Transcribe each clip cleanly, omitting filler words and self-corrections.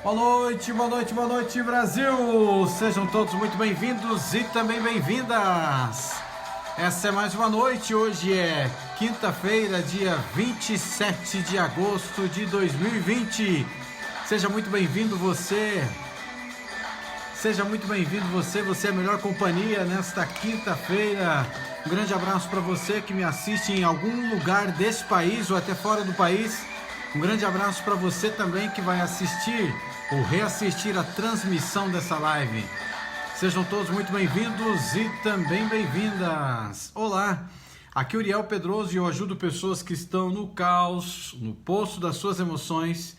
Boa noite, Brasil! Sejam todos muito bem-vindos e também bem-vindas! Essa é mais uma noite, hoje é quinta-feira, dia 27 de agosto de 2020. Seja muito bem-vindo você é a melhor companhia nesta quinta-feira. Um grande abraço para você que me assiste em algum lugar desse país ou até fora do país. Um grande abraço para você também que vai assistir ou reassistir a transmissão dessa live. Sejam todos muito bem-vindos e também bem-vindas. Olá, aqui é Uriel Pedroso e eu ajudo pessoas que estão no caos, no poço das suas emoções,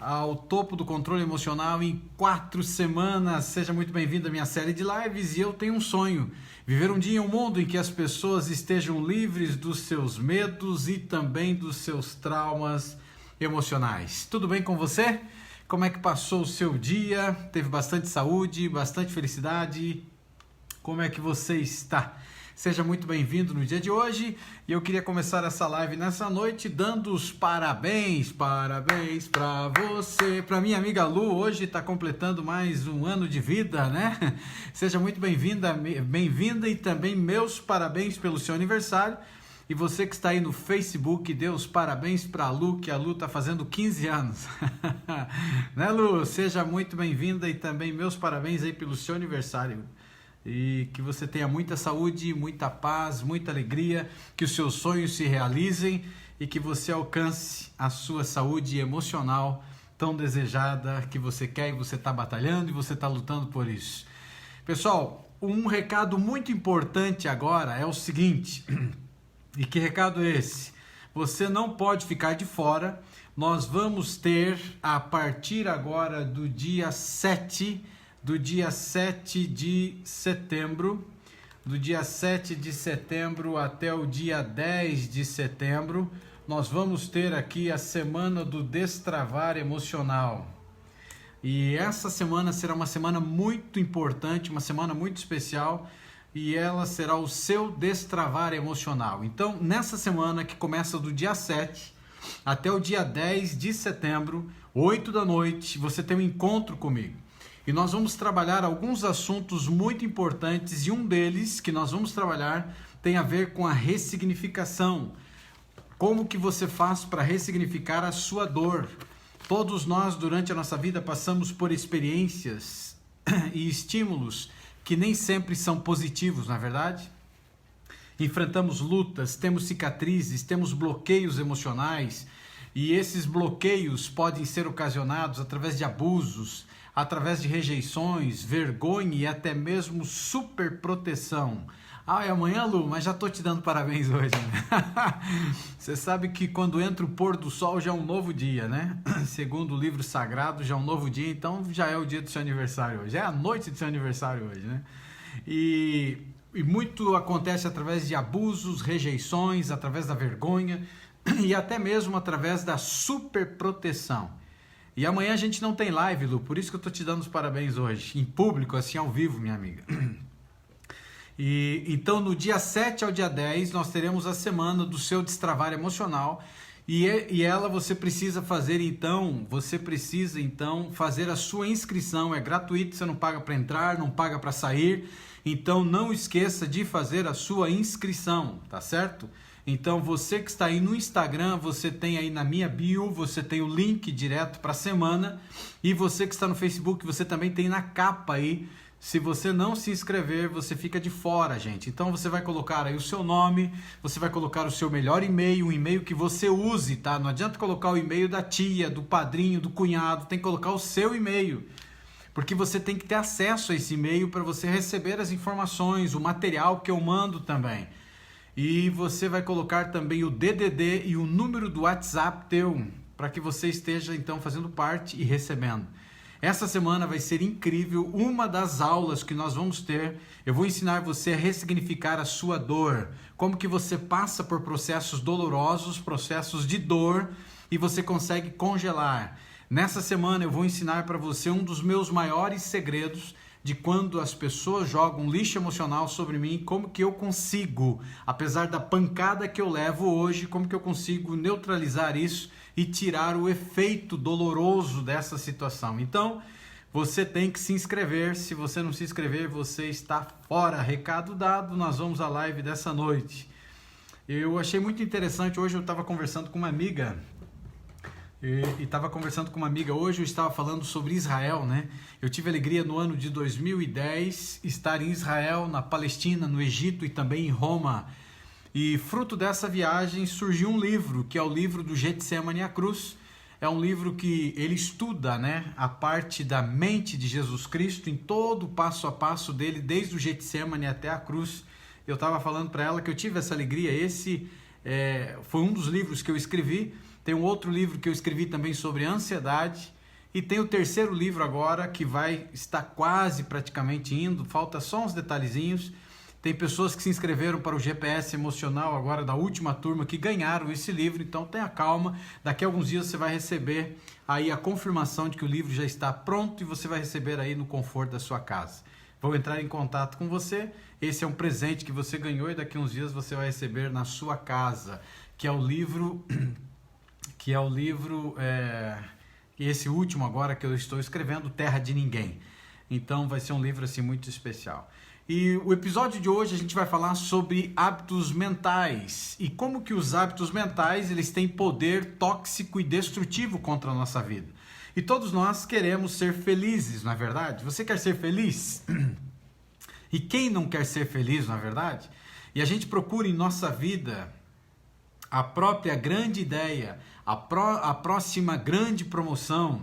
ao topo do controle emocional em 4 semanas. Seja muito bem-vindo à minha série de lives e eu tenho um sonho: viver um dia em um mundo em que as pessoas estejam livres dos seus medos e também dos seus traumas emocionais. Tudo bem com você? Como é que passou o seu dia? Teve bastante saúde, bastante felicidade? Como é que você está? Seja muito bem-vindo no dia de hoje e eu queria começar essa live nessa noite dando os parabéns para você, para minha amiga Lu. Hoje está completando mais um ano de vida, né? Seja muito bem-vinda e também meus parabéns pelo seu aniversário. E você que está aí no Facebook, dê os parabéns para a Lu, que a Lu está fazendo 15 anos. Né, Lu? Seja muito bem-vinda e também meus parabéns aí pelo seu aniversário. E que você tenha muita saúde, muita paz, muita alegria, que os seus sonhos se realizem e que você alcance a sua saúde emocional tão desejada que você quer e você está batalhando e você está lutando por isso. Pessoal, um recado muito importante agora é o seguinte. E que recado é esse? Você não pode ficar de fora. Nós vamos ter, a partir agora do dia 7 de setembro, do dia 7 de setembro até o dia 10 de setembro, nós vamos ter aqui a semana do destravar emocional. E essa semana será uma semana muito importante, uma semana muito especial, e ela será o seu destravar emocional. Então, nessa semana que começa do dia 7 até o dia 10 de setembro, 8 da noite, você tem um encontro comigo. E nós vamos trabalhar alguns assuntos muito importantes e um deles que nós vamos trabalhar tem a ver com a ressignificação. Como que você faz para ressignificar a sua dor? Todos nós durante a nossa vida passamos por experiências e estímulos que nem sempre são positivos, não é verdade? Enfrentamos lutas, temos cicatrizes, temos bloqueios emocionais e esses bloqueios podem ser ocasionados através de abusos, através de rejeições, vergonha e até mesmo superproteção. Ah, é amanhã, Lu? Mas já tô te dando parabéns hoje, né? Você sabe que quando entra o pôr do sol já é um novo dia, né? Segundo o livro sagrado, já é um novo dia, então já é o dia do seu aniversário hoje. É a noite do seu aniversário hoje, né? E muito acontece através de abusos, rejeições, através da vergonha e até mesmo através da superproteção. E amanhã a gente não tem live, Lu, por isso que eu tô te dando os parabéns hoje, em público, assim, ao vivo, minha amiga. E então no dia 7 ao dia 10 nós teremos a semana do seu destravar emocional e ela você precisa fazer a sua inscrição, é gratuito, você não paga para entrar, não paga para sair, então não esqueça de fazer a sua inscrição, tá certo? Então você que está aí no Instagram, você tem aí na minha bio, você tem o link direto para a semana, e você que está no Facebook, você também tem na capa aí. Se você não se inscrever, você fica de fora, gente. Então você vai colocar aí o seu nome, você vai colocar o seu melhor e-mail, um e-mail que você use, tá? Não adianta colocar o e-mail da tia, do padrinho, do cunhado, tem que colocar o seu e-mail. Porque você tem que ter acesso a esse e-mail para você receber as informações, o material que eu mando também. E você vai colocar também o DDD e o número do WhatsApp teu, para que você esteja então fazendo parte e recebendo. Essa semana vai ser incrível, uma das aulas que nós vamos ter, eu vou ensinar você a ressignificar a sua dor, como que você passa por processos dolorosos, processos de dor e você consegue congelar. Nessa semana eu vou ensinar para você um dos meus maiores segredos de quando as pessoas jogam lixo emocional sobre mim, como que eu consigo, apesar da pancada que eu levo hoje, como que eu consigo neutralizar isso e tirar o efeito doloroso dessa situação. Então, você tem que se inscrever. Se você não se inscrever, você está fora. Recado dado, nós vamos à live dessa noite. Eu achei muito interessante, hoje eu estava conversando com uma amiga, hoje eu estava falando sobre Israel, né? Eu tive alegria no ano de 2010 estar em Israel, na Palestina, no Egito e também em Roma. E fruto dessa viagem surgiu um livro, que é o livro do Getsemane à Cruz. É um livro que ele estuda, né, a parte da mente de Jesus Cristo em todo o passo a passo dele, desde o Getsemane até a cruz. Eu estava falando para ela que eu tive essa alegria. Esse foi um dos livros que eu escrevi. Tem um outro livro que eu escrevi também sobre ansiedade. E tem o terceiro livro agora que vai estar quase praticamente indo. Falta só uns detalhezinhos. Tem pessoas que se inscreveram para o GPS emocional agora da última turma que ganharam esse livro, então tenha calma, daqui a alguns dias você vai receber aí a confirmação de que o livro já está pronto e você vai receber aí no conforto da sua casa. Vou entrar em contato com você, esse é um presente que você ganhou e daqui a uns dias você vai receber na sua casa, que é o livro, esse último agora que eu estou escrevendo, Terra de Ninguém. Então vai ser um livro assim muito especial. E o episódio de hoje a gente vai falar sobre hábitos mentais e como que os hábitos mentais eles têm poder tóxico e destrutivo contra a nossa vida. E todos nós queremos ser felizes, não é verdade? Você quer ser feliz? E quem não quer ser feliz, não é verdade? E a gente procura em nossa vida a própria grande ideia, a próxima grande promoção,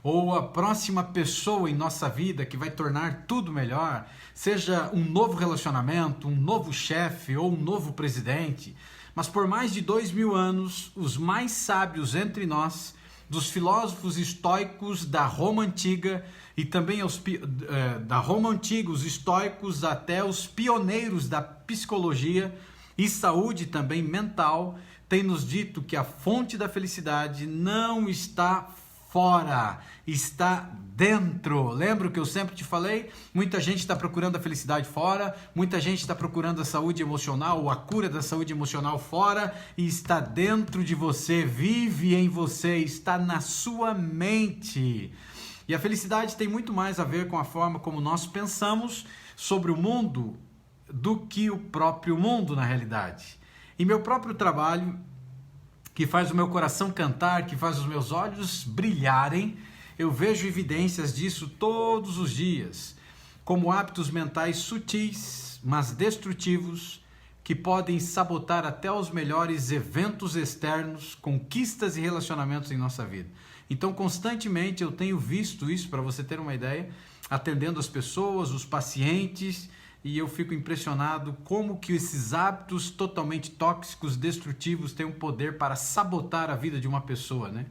ou a próxima pessoa em nossa vida que vai tornar tudo melhor, seja um novo relacionamento, um novo chefe ou um novo presidente. Mas por mais de 2000 anos, os mais sábios entre nós, dos filósofos estoicos da Roma Antiga e também da Roma Antiga, os estoicos até os pioneiros da psicologia e saúde também mental, têm nos dito que a fonte da felicidade não está fora, está dentro. Lembra que eu sempre te falei? Muita gente está procurando a felicidade fora, muita gente está procurando a saúde emocional ou a cura da saúde emocional fora, e está dentro de você, vive em você, está na sua mente. E a felicidade tem muito mais a ver com a forma como nós pensamos sobre o mundo do que o próprio mundo na realidade. Em meu próprio trabalho, que faz o meu coração cantar, que faz os meus olhos brilharem, eu vejo evidências disso todos os dias, como hábitos mentais sutis, mas destrutivos, que podem sabotar até os melhores eventos externos, conquistas e relacionamentos em nossa vida. Então, constantemente eu tenho visto isso, para você ter uma ideia, atendendo as pessoas, os pacientes, e eu fico impressionado como que esses hábitos totalmente tóxicos, destrutivos, têm um poder para sabotar a vida de uma pessoa, né?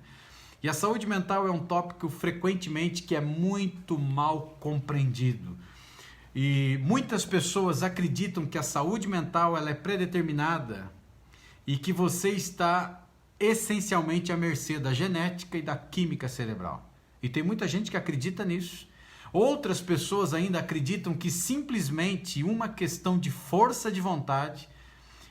E a saúde mental é um tópico frequentemente que é muito mal compreendido. E muitas pessoas acreditam que a saúde mental ela é predeterminada e que você está essencialmente à mercê da genética e da química cerebral. E tem muita gente que acredita nisso. Outras pessoas ainda acreditam que simplesmente uma questão de força de vontade,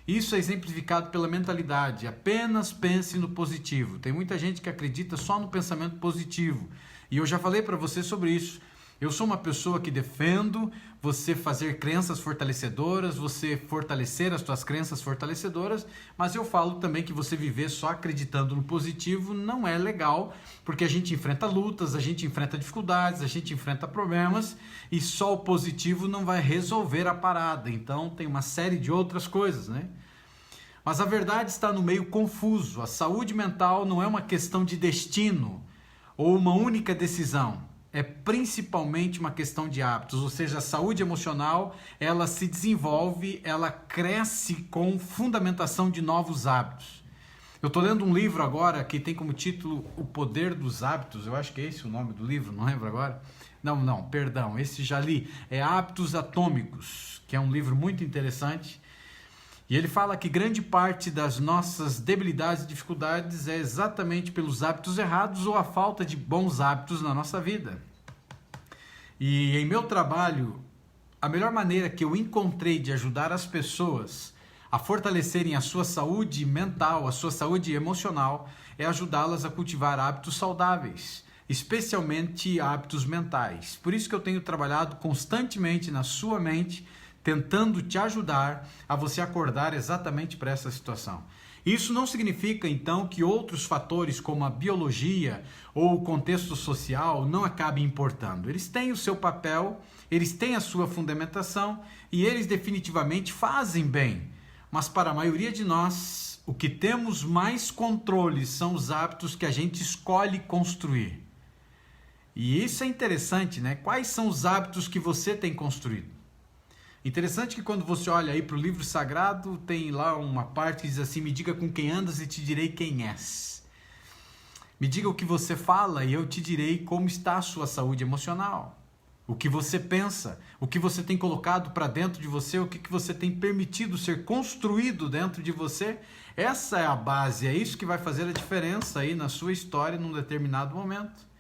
isso é exemplificado pela mentalidade, apenas pense no positivo. Tem muita gente que acredita só no pensamento positivo, e eu já falei para você sobre isso. Eu sou uma pessoa que defendo você fazer crenças fortalecedoras, você fortalecer as suas crenças fortalecedoras, mas eu falo também que você viver só acreditando no positivo não é legal, porque a gente enfrenta lutas, a gente enfrenta dificuldades, a gente enfrenta problemas e só o positivo não vai resolver a parada. Então tem uma série de outras coisas, né? Mas a verdade está no meio confuso. A saúde mental não é uma questão de destino ou uma única decisão. É principalmente uma questão de hábitos, ou seja, a saúde emocional, ela se desenvolve, ela cresce com fundamentação de novos hábitos. Eu estou lendo um livro agora que tem como título O Poder dos Hábitos, eu acho que é esse o nome do livro, não lembro agora. Perdão, esse já li, é Hábitos Atômicos, que é um livro muito interessante. E ele fala que grande parte das nossas debilidades e dificuldades é exatamente pelos hábitos errados ou a falta de bons hábitos na nossa vida. E em meu trabalho, a melhor maneira que eu encontrei de ajudar as pessoas a fortalecerem a sua saúde mental, a sua saúde emocional, é ajudá-las a cultivar hábitos saudáveis, especialmente hábitos mentais. Por isso que eu tenho trabalhado constantemente na sua mente, tentando te ajudar a você acordar exatamente para essa situação. Isso não significa, então, que outros fatores como a biologia ou o contexto social não acabem importando. Eles têm o seu papel, eles têm a sua fundamentação e eles definitivamente fazem bem. Mas para a maioria de nós, o que temos mais controle são os hábitos que a gente escolhe construir. E isso é interessante, né? Quais são os hábitos que você tem construído? Interessante que quando você olha aí para o livro sagrado, tem lá uma parte que diz assim: me diga com quem andas e te direi quem és. Me diga o que você fala e eu te direi como está a sua saúde emocional. O que você pensa, o que você tem colocado para dentro de você, o que você tem permitido ser construído dentro de você. Essa é a base, é isso que vai fazer a diferença aí na sua história num determinado momento.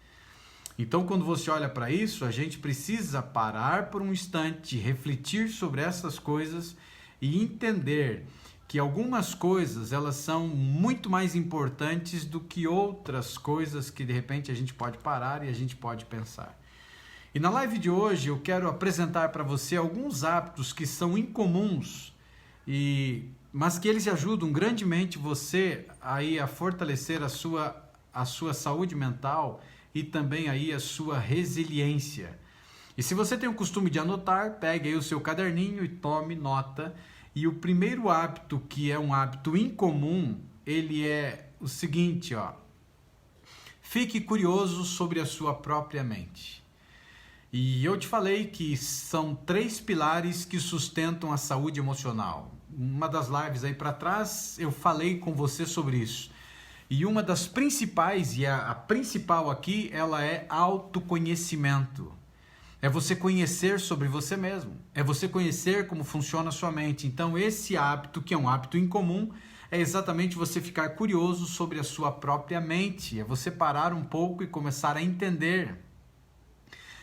Então, quando você olha para isso, a gente precisa parar por um instante, refletir sobre essas coisas e entender que algumas coisas elas são muito mais importantes do que outras coisas que de repente a gente pode parar e a gente pode pensar. E na live de hoje eu quero apresentar para você alguns hábitos que são incomuns, mas que eles ajudam grandemente você aí a fortalecer a sua saúde mental e também aí a sua resiliência. E se você tem o costume de anotar, pegue aí o seu caderninho e tome nota. E o primeiro hábito, que é um hábito incomum, ele é o seguinte, ó. Fique curioso sobre a sua própria mente. E eu te falei que são 3 pilares que sustentam a saúde emocional. Uma das lives aí para trás eu falei com você sobre isso. E uma das principais, e a principal aqui, ela é autoconhecimento. É você conhecer sobre você mesmo. É você conhecer como funciona a sua mente. Então esse hábito, que é um hábito incomum, é exatamente você ficar curioso sobre a sua própria mente. É você parar um pouco e começar a entender.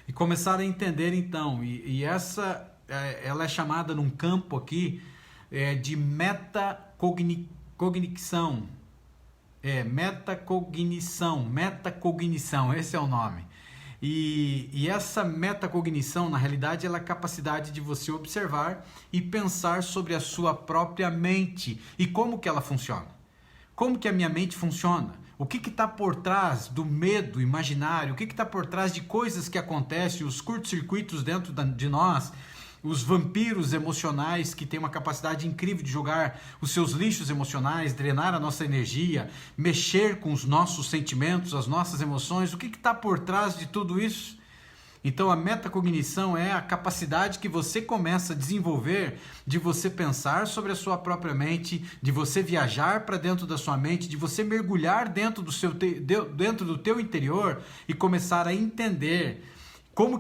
E começar a entender então, essa ela é chamada num campo aqui de metacognição. Metacognição, esse é o nome. E essa metacognição, na realidade, ela é a capacidade de você observar e pensar sobre a sua própria mente e como que ela funciona. Como que a minha mente funciona? O que está por trás do medo imaginário? O que está por trás de coisas que acontecem, os curtos-circuitos dentro de nós, os vampiros emocionais que têm uma capacidade incrível de jogar os seus lixos emocionais, drenar a nossa energia, mexer com os nossos sentimentos, as nossas emoções. O que está por trás de tudo isso? Então a metacognição é a capacidade que você começa a desenvolver de você pensar sobre a sua própria mente, de você viajar para dentro da sua mente, de você mergulhar dentro do teu interior e começar a entender como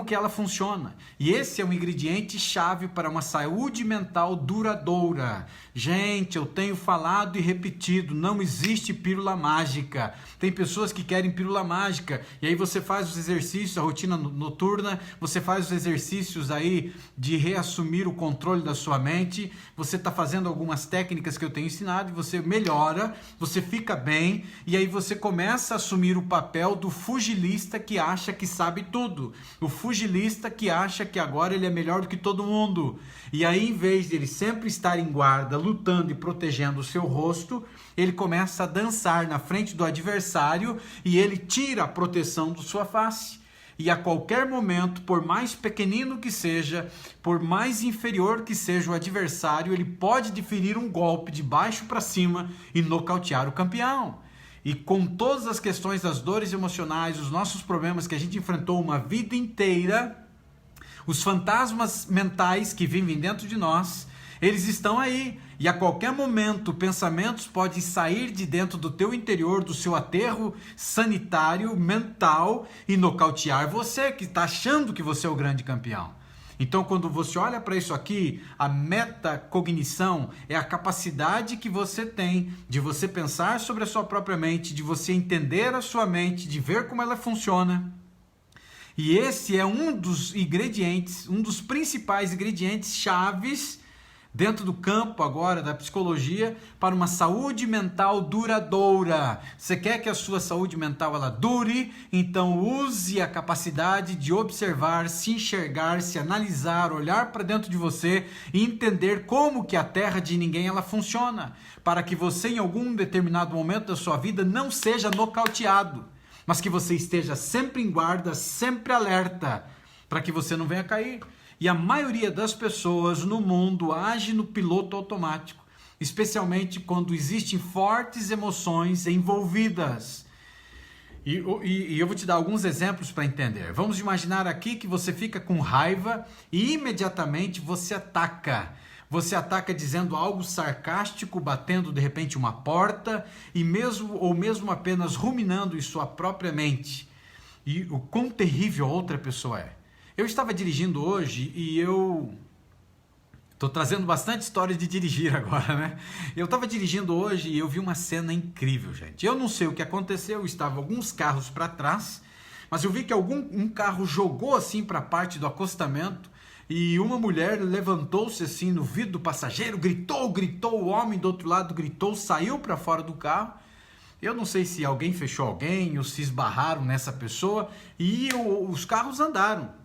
que ela funciona. E esse é um ingrediente chave para uma saúde mental duradoura. Gente, eu tenho falado e repetido, não existe pílula mágica. Tem pessoas que querem pílula mágica, e aí você faz os exercícios, a rotina noturna, você faz os exercícios aí de reassumir o controle da sua mente, você está fazendo algumas técnicas que eu tenho ensinado, e você melhora, você fica bem, e aí você começa a assumir o papel do fugilista que acha que sabe tudo. O fugilista que acha que agora ele é melhor do que todo mundo. E aí, em vez de ele sempre estar em guarda, lutando e protegendo o seu rosto, ele começa a dançar na frente do adversário e ele tira a proteção da sua face. E a qualquer momento, por mais pequenino que seja, por mais inferior que seja o adversário, ele pode deferir um golpe de baixo para cima e nocautear o campeão. E com todas as questões das dores emocionais, os nossos problemas que a gente enfrentou uma vida inteira, os fantasmas mentais que vivem dentro de nós, eles estão aí. E a qualquer momento, pensamentos podem sair de dentro do teu interior, do seu aterro sanitário, mental, e nocautear você, que está achando que você é o grande campeão. Então, quando você olha para isso aqui, a metacognição é a capacidade que você tem de você pensar sobre a sua própria mente, de você entender a sua mente, de ver como ela funciona E esse é um dos ingredientes, um dos principais ingredientes chaves dentro do campo agora da psicologia para uma saúde mental duradoura. Você quer que a sua saúde mental ela dure? Então use a capacidade de observar, se enxergar, se analisar, olhar para dentro de você e entender como que a terra de ninguém ela funciona, para que você em algum determinado momento da sua vida não seja nocauteado, mas que você esteja sempre em guarda, sempre alerta, para que você não venha cair. E a maioria das pessoas no mundo age no piloto automático, especialmente quando existem fortes emoções envolvidas. E eu vou te dar alguns exemplos para entender. Vamos imaginar aqui que você fica com raiva e imediatamente você ataca. Você ataca dizendo algo sarcástico, batendo de repente uma porta, ou mesmo apenas ruminando em sua própria mente. E o quão terrível a outra pessoa é. Eu estava dirigindo hoje e eu estou trazendo bastante história de dirigir agora, né? Eu estava dirigindo hoje e eu vi uma cena incrível, gente. Eu não sei o que aconteceu, estavam alguns carros para trás, mas eu vi que um carro jogou assim para a parte do acostamento e uma mulher levantou-se assim no vidro do passageiro, gritou, o homem do outro lado gritou, saiu para fora do carro. Eu não sei se alguém fechou alguém ou se esbarraram nessa pessoa e os carros andaram.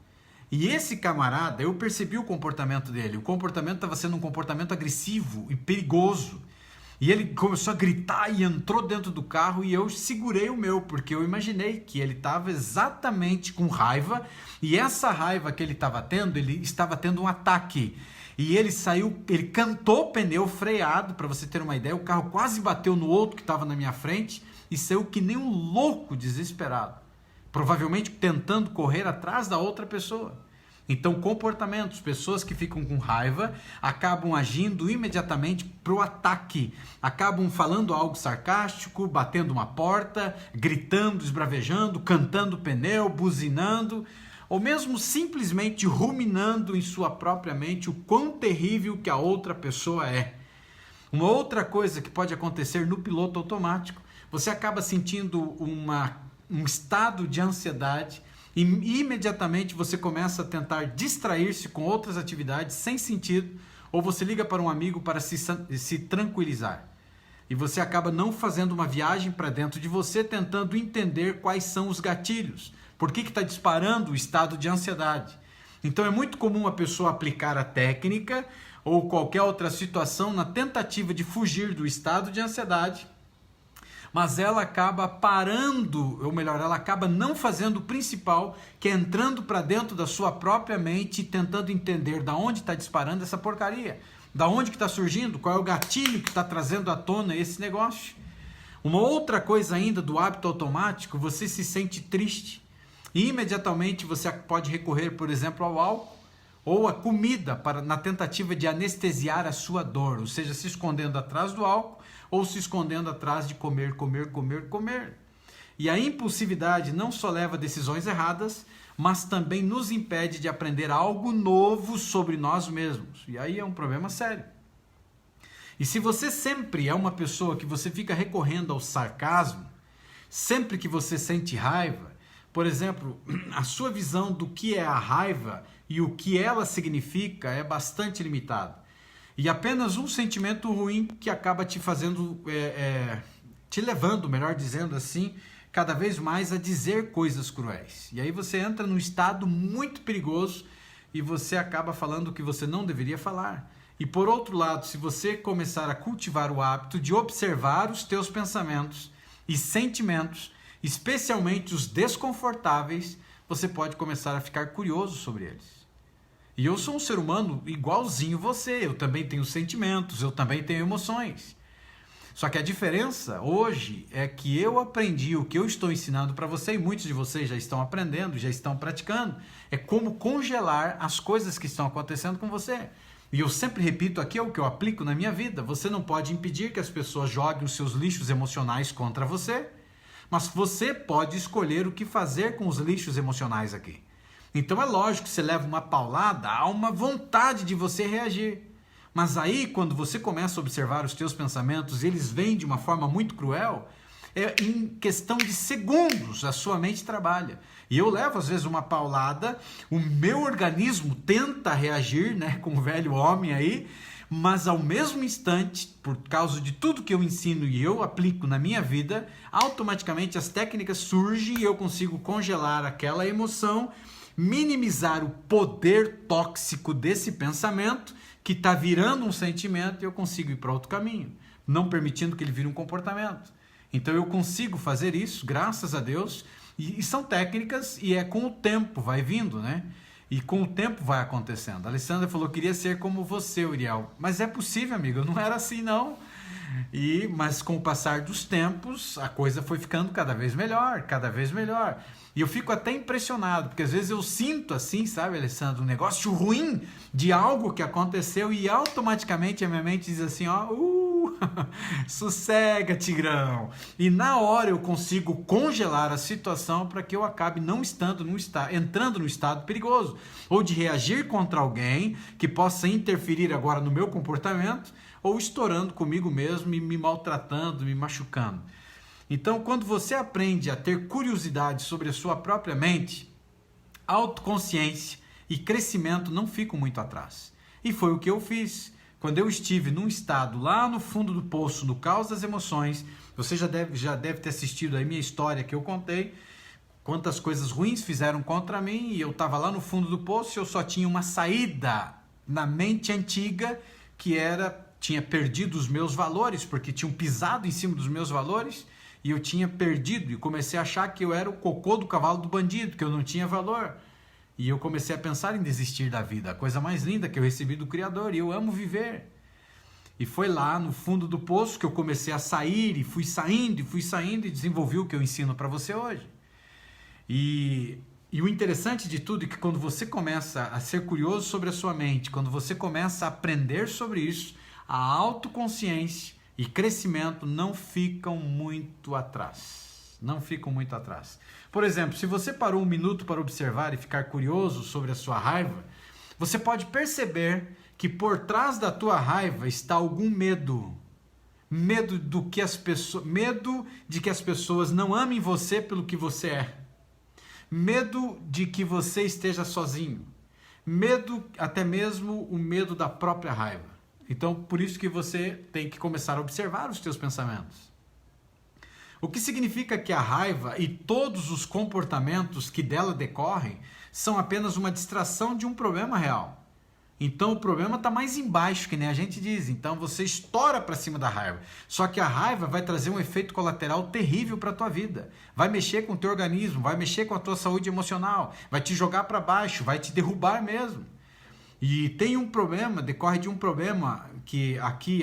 E esse camarada, eu percebi o comportamento dele. O comportamento estava sendo um comportamento agressivo e perigoso. E ele começou a gritar e entrou dentro do carro e eu segurei o meu, porque eu imaginei que ele estava exatamente com raiva. E essa raiva que ele estava tendo um ataque. E ele cantou o pneu freado, para você ter uma ideia. O carro quase bateu no outro que estava na minha frente e saiu que nem um louco desesperado. Provavelmente tentando correr atrás da outra pessoa. Então, comportamentos, pessoas que ficam com raiva, acabam agindo imediatamente para o ataque. Acabam falando algo sarcástico, batendo uma porta, gritando, esbravejando, cantando pneu, buzinando, ou mesmo simplesmente ruminando em sua própria mente o quão terrível que a outra pessoa é. Uma outra coisa que pode acontecer no piloto automático, você acaba sentindo um estado de ansiedade e imediatamente você começa a tentar distrair-se com outras atividades sem sentido, ou você liga para um amigo para se tranquilizar. E você acaba não fazendo uma viagem para dentro de você, tentando entender quais são os gatilhos. Por que está disparando o estado de ansiedade? Então é muito comum a pessoa aplicar a técnica ou qualquer outra situação na tentativa de fugir do estado de ansiedade, mas ela acaba parando, ou melhor, ela acaba não fazendo o principal, que é entrando para dentro da sua própria mente e tentando entender da onde está disparando essa porcaria, da onde que está surgindo, qual é o gatilho que está trazendo à tona esse negócio. Uma outra coisa ainda do hábito automático, você se sente triste e imediatamente você pode recorrer, por exemplo, ao álcool ou à comida na tentativa de anestesiar a sua dor, ou seja, se escondendo atrás do álcool ou se escondendo atrás de comer. E a impulsividade não só leva a decisões erradas, mas também nos impede de aprender algo novo sobre nós mesmos. E aí é um problema sério. E se você sempre é uma pessoa que você fica recorrendo ao sarcasmo, sempre que você sente raiva, por exemplo, a sua visão do que é a raiva e o que ela significa é bastante limitada. E apenas um sentimento ruim que acaba te fazendo, te levando, melhor dizendo assim, cada vez mais a dizer coisas cruéis. E aí você entra num estado muito perigoso e você acaba falando o que você não deveria falar. E por outro lado, se você começar a cultivar o hábito de observar os teus pensamentos e sentimentos, especialmente os desconfortáveis, você pode começar a ficar curioso sobre eles. E eu sou um ser humano igualzinho você, eu também tenho sentimentos, eu também tenho emoções. Só que a diferença hoje é que eu aprendi o que eu estou ensinando para você, e muitos de vocês já estão aprendendo, já estão praticando, é como congelar as coisas que estão acontecendo com você. E eu sempre repito aqui, é o que eu aplico na minha vida, você não pode impedir que as pessoas joguem os seus lixos emocionais contra você, mas você pode escolher o que fazer com os lixos emocionais aqui. Então é lógico que você leva uma paulada, há uma vontade de você reagir. Mas aí, quando você começa a observar os teus pensamentos e eles vêm de uma forma muito cruel, em questão de segundos a sua mente trabalha. E eu levo às vezes uma paulada, o meu organismo tenta reagir, né, como velho homem aí, mas ao mesmo instante, por causa de tudo que eu ensino e eu aplico na minha vida, automaticamente as técnicas surgem e eu consigo congelar aquela emoção, minimizar o poder tóxico desse pensamento que está virando um sentimento e eu consigo ir para outro caminho, não permitindo que ele vire um comportamento. Então eu consigo fazer isso, graças a Deus, e são técnicas e é com o tempo, vai vindo, né? E com o tempo vai acontecendo. A Alessandra falou, queria ser como você, Uriel. Mas é possível, amigo, eu não era assim não. Mas com o passar dos tempos, a coisa foi ficando cada vez melhor, cada vez melhor. E eu fico até impressionado, porque às vezes eu sinto assim, sabe, Alessandra, um negócio ruim de algo que aconteceu e automaticamente a minha mente diz assim, ó, sossega, Tigrão. E na hora eu consigo congelar a situação para que eu acabe não entrando no estado perigoso, ou de reagir contra alguém que possa interferir agora no meu comportamento, ou estourando comigo mesmo e me maltratando, me machucando. Então, quando você aprende a ter curiosidade sobre a sua própria mente, autoconsciência e crescimento não ficam muito atrás. E foi o que eu fiz. Quando eu estive num estado lá no fundo do poço, no caos das emoções, você já deve ter assistido a minha história que eu contei, quantas coisas ruins fizeram contra mim, e eu estava lá no fundo do poço e eu só tinha uma saída na mente antiga, que tinha perdido os meus valores, porque tinham pisado em cima dos meus valores, e eu tinha perdido, e comecei a achar que eu era o cocô do cavalo do bandido, que eu não tinha valor. E eu comecei a pensar em desistir da vida, a coisa mais linda que eu recebi do Criador, e eu amo viver. E foi lá no fundo do poço que eu comecei a sair, e fui saindo, e desenvolvi o que eu ensino para você hoje. E o interessante de tudo é que quando você começa a ser curioso sobre a sua mente, quando você começa a aprender sobre isso, a autoconsciência e crescimento não ficam muito atrás. Não ficam muito atrás. Por exemplo, se você parou um minuto para observar e ficar curioso sobre a sua raiva, você pode perceber que por trás da tua raiva está algum medo. Medo de que as pessoas não amem você pelo que você é. Medo de que você esteja sozinho. Medo, até mesmo o medo da própria raiva. Então, por isso que você tem que começar a observar os teus pensamentos. O que significa que a raiva e todos os comportamentos que dela decorrem são apenas uma distração de um problema real. Então, o problema está mais embaixo, que nem a gente diz. Então, você estoura para cima da raiva. Só que a raiva vai trazer um efeito colateral terrível para a tua vida. Vai mexer com o teu organismo, vai mexer com a tua saúde emocional, vai te jogar para baixo, vai te derrubar mesmo. E tem um problema, decorre de um problema que aqui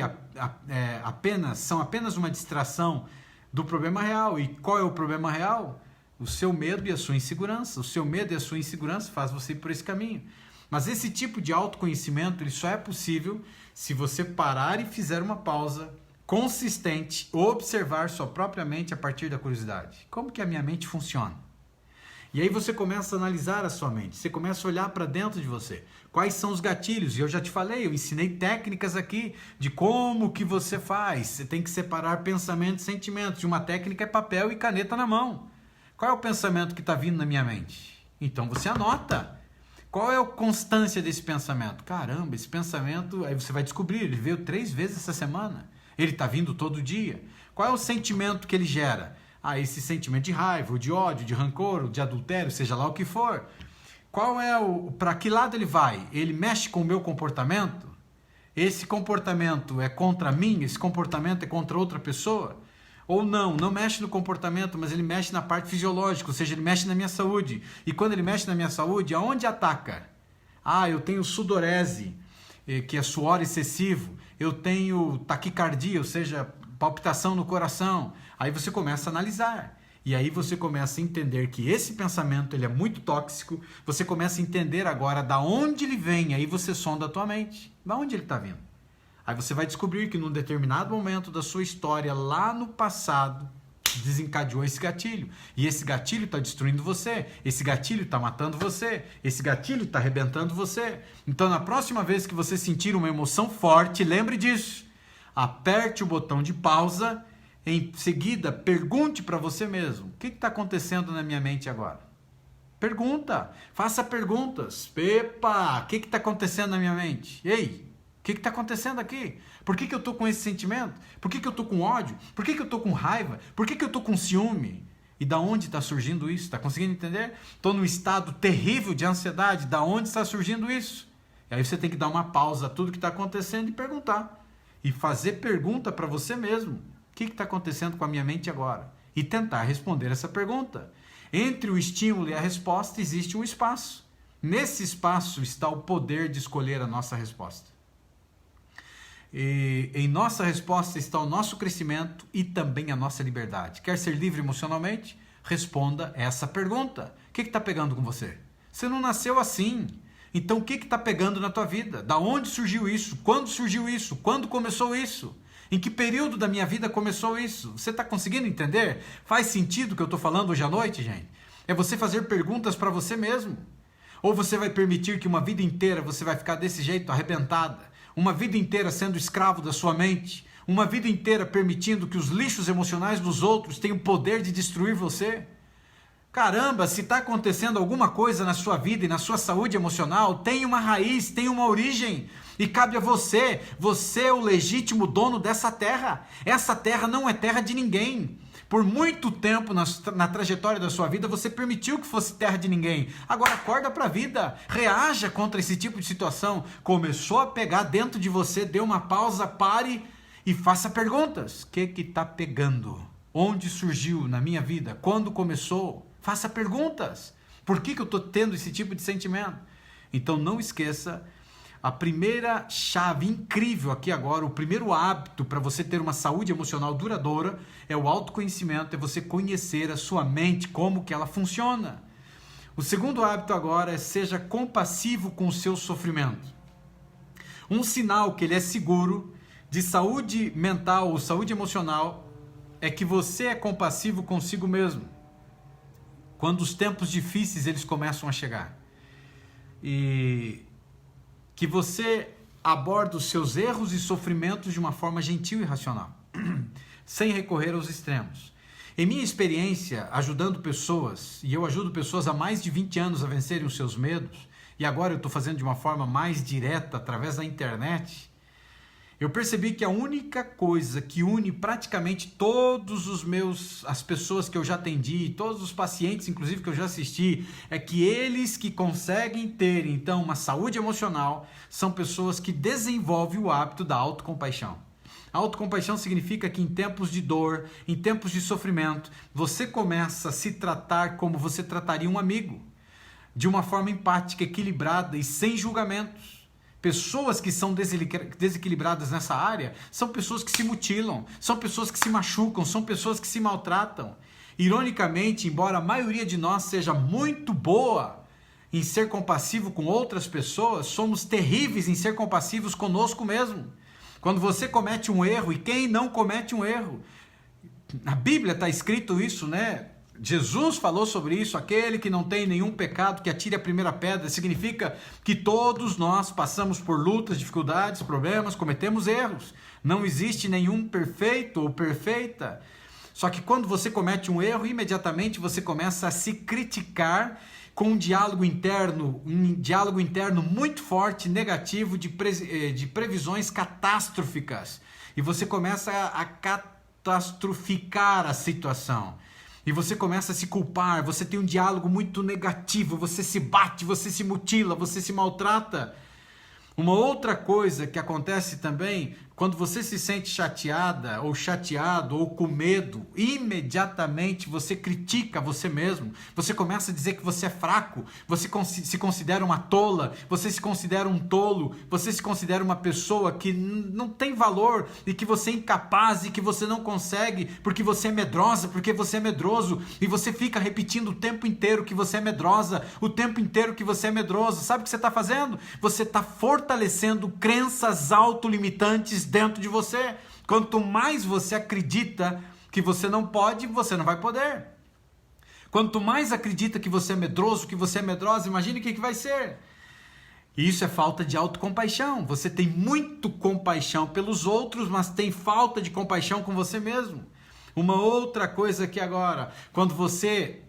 são apenas uma distração do problema real. E qual é o problema real? O seu medo e a sua insegurança. O seu medo e a sua insegurança faz você ir por esse caminho. Mas esse tipo de autoconhecimento ele só é possível se você parar e fizer uma pausa consistente, observar sua própria mente a partir da curiosidade. Como que a minha mente funciona? E aí você começa a analisar a sua mente, você começa a olhar para dentro de você. Quais são os gatilhos? E eu já te falei, eu ensinei técnicas aqui de como que você faz. Você tem que separar pensamento e sentimentos. E uma técnica é papel e caneta na mão. Qual é o pensamento que está vindo na minha mente? Então você anota. Qual é a constância desse pensamento? Caramba, esse pensamento, aí você vai descobrir, ele veio 3 vezes essa semana. Ele está vindo todo dia. Qual é o sentimento que ele gera? Esse sentimento de raiva, ou de ódio, de rancor, ou de adultério, seja lá o que for. Para que lado ele vai? Ele mexe com o meu comportamento? Esse comportamento é contra mim? Esse comportamento é contra outra pessoa? Ou não mexe no comportamento, mas ele mexe na parte fisiológica, ou seja, ele mexe na minha saúde. E quando ele mexe na minha saúde, aonde ataca? Eu tenho sudorese, que é suor excessivo. Eu tenho taquicardia, ou seja, palpitação no coração. Aí você começa a analisar. E aí você começa a entender que esse pensamento ele é muito tóxico. Você começa a entender agora da onde ele vem. Aí você sonda a tua mente. Da onde ele está vindo? Aí você vai descobrir que num determinado momento da sua história, lá no passado, desencadeou esse gatilho. E esse gatilho está destruindo você. Esse gatilho está matando você. Esse gatilho está arrebentando você. Então, na próxima vez que você sentir uma emoção forte, lembre disso. Aperte o botão de pausa, Em seguida, pergunte para você mesmo: o que está acontecendo na minha mente agora? Pergunta, faça perguntas. Epa, o que está acontecendo na minha mente? Ei, o que está acontecendo aqui? Por que eu estou com esse sentimento? Por que eu estou com ódio? Por que eu estou com raiva? Por que eu estou com ciúme? E da onde está surgindo isso? Está conseguindo entender? Estou num estado terrível de ansiedade. Da onde está surgindo isso? E aí você tem que dar uma pausa a tudo que está acontecendo e perguntar. E fazer pergunta para você mesmo. O que está acontecendo com a minha mente agora? E tentar responder essa pergunta. Entre o estímulo e a resposta existe um espaço. Nesse espaço está o poder de escolher a nossa resposta. E em nossa resposta está o nosso crescimento e também a nossa liberdade. Quer ser livre emocionalmente? Responda essa pergunta. O que está pegando com você? Você não nasceu assim. Então o que está pegando na tua vida? Da onde surgiu isso? Quando surgiu isso? Quando começou isso? Em que período da minha vida começou isso? Você está conseguindo entender? Faz sentido o que eu estou falando hoje à noite, gente? É você fazer perguntas para você mesmo. Ou você vai permitir que uma vida inteira você vai ficar desse jeito, arrebentada? Uma vida inteira sendo escravo da sua mente? Uma vida inteira permitindo que os lixos emocionais dos outros tenham o poder de destruir você? Caramba, se está acontecendo alguma coisa na sua vida e na sua saúde emocional, tem uma raiz, tem uma origem. E cabe a você. Você é o legítimo dono dessa terra. Essa terra não é terra de ninguém. Por muito tempo na trajetória da sua vida, você permitiu que fosse terra de ninguém. Agora acorda para a vida. Reaja contra esse tipo de situação. Começou a pegar dentro de você, dê uma pausa, pare e faça perguntas. O que está pegando? Onde surgiu na minha vida? Quando começou? Faça perguntas. Por que eu estou tendo esse tipo de sentimento? Então não esqueça, a primeira chave incrível aqui agora, o primeiro hábito para você ter uma saúde emocional duradoura é o autoconhecimento, é você conhecer a sua mente, como que ela funciona. O segundo hábito agora é seja compassivo com o seu sofrimento. Um sinal que ele é seguro de saúde mental ou saúde emocional é que você é compassivo consigo mesmo. Quando os tempos difíceis eles começam a chegar. E que você aborda os seus erros e sofrimentos de uma forma gentil e racional, sem recorrer aos extremos. Em minha experiência, ajudando pessoas, e eu ajudo pessoas há mais de 20 anos a vencerem os seus medos, e agora eu estou fazendo de uma forma mais direta, através da internet, eu percebi que a única coisa que une praticamente as pessoas que eu já atendi, todos os pacientes, inclusive, que eu já assisti, é que eles que conseguem ter, então, uma saúde emocional, são pessoas que desenvolvem o hábito da autocompaixão. A autocompaixão significa que em tempos de dor, em tempos de sofrimento, você começa a se tratar como você trataria um amigo, de uma forma empática, equilibrada e sem julgamentos. Pessoas que são desequilibradas nessa área são pessoas que se mutilam, são pessoas que se machucam, são pessoas que se maltratam. Ironicamente, embora a maioria de nós seja muito boa em ser compassivo com outras pessoas, somos terríveis em ser compassivos conosco mesmo. Quando você comete um erro, e quem não comete um erro? Na Bíblia está escrito isso, né? Jesus falou sobre isso, aquele que não tem nenhum pecado, que atire a primeira pedra. Significa que todos nós passamos por lutas, dificuldades, problemas, cometemos erros. Não existe nenhum perfeito ou perfeita. Só que quando você comete um erro, imediatamente você começa a se criticar com um diálogo interno muito forte, negativo, de previsões catastróficas. E você começa a catastroficar a situação. E você começa a se culpar, você tem um diálogo muito negativo, você se bate, você se mutila, você se maltrata. Uma outra coisa que acontece também, quando você se sente chateada, ou chateado, ou com medo, imediatamente você critica você mesmo. Você começa a dizer que você é fraco, você se considera uma tola, você se considera um tolo, você se considera uma pessoa que não tem valor, e que você é incapaz, e que você não consegue, porque você é medrosa, porque você é medroso, e você fica repetindo o tempo inteiro que você é medrosa, o tempo inteiro que você é medroso. Sabe o que você está fazendo? Você está fortalecendo crenças autolimitantes dentro de você. Quanto mais você acredita que você não pode, você não vai poder. Quanto mais acredita que você é medroso, que você é medrosa, imagine o que vai ser. E isso é falta de autocompaixão. Você tem muito compaixão pelos outros, mas tem falta de compaixão com você mesmo. Uma outra coisa que agora, quando você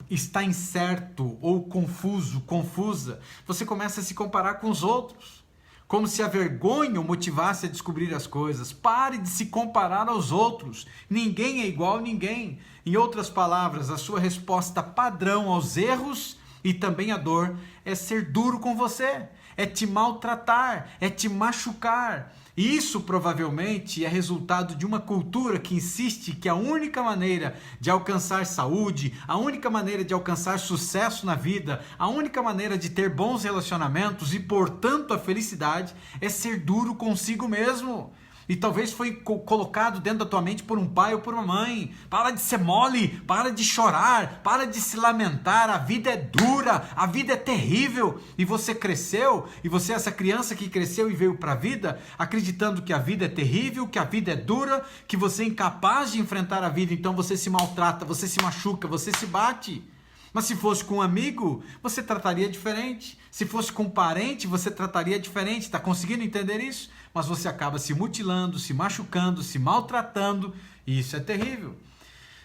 está incerto ou confuso, confusa, você começa a se comparar com os outros. Como se a vergonha o motivasse a descobrir as coisas. Pare de se comparar aos outros. Ninguém é igual a ninguém. Em outras palavras, a sua resposta padrão aos erros e também à dor é ser duro com você, é te maltratar, é te machucar. E isso provavelmente é resultado de uma cultura que insiste que a única maneira de alcançar saúde, a única maneira de alcançar sucesso na vida, a única maneira de ter bons relacionamentos e, portanto, a felicidade é ser duro consigo mesmo. E talvez foi colocado dentro da tua mente por um pai ou por uma mãe. Para de ser mole, para de chorar, para de se lamentar. A vida é dura, a vida é terrível. E você cresceu, e você é essa criança que cresceu e veio para a vida acreditando que a vida é terrível, que a vida é dura, que você é incapaz de enfrentar a vida. Então você se maltrata, você se machuca, você se bate. Mas se fosse com um amigo, você trataria diferente. Se fosse com um parente, você trataria diferente. Está conseguindo entender isso? Mas você acaba se mutilando, se machucando, se maltratando, e isso é terrível.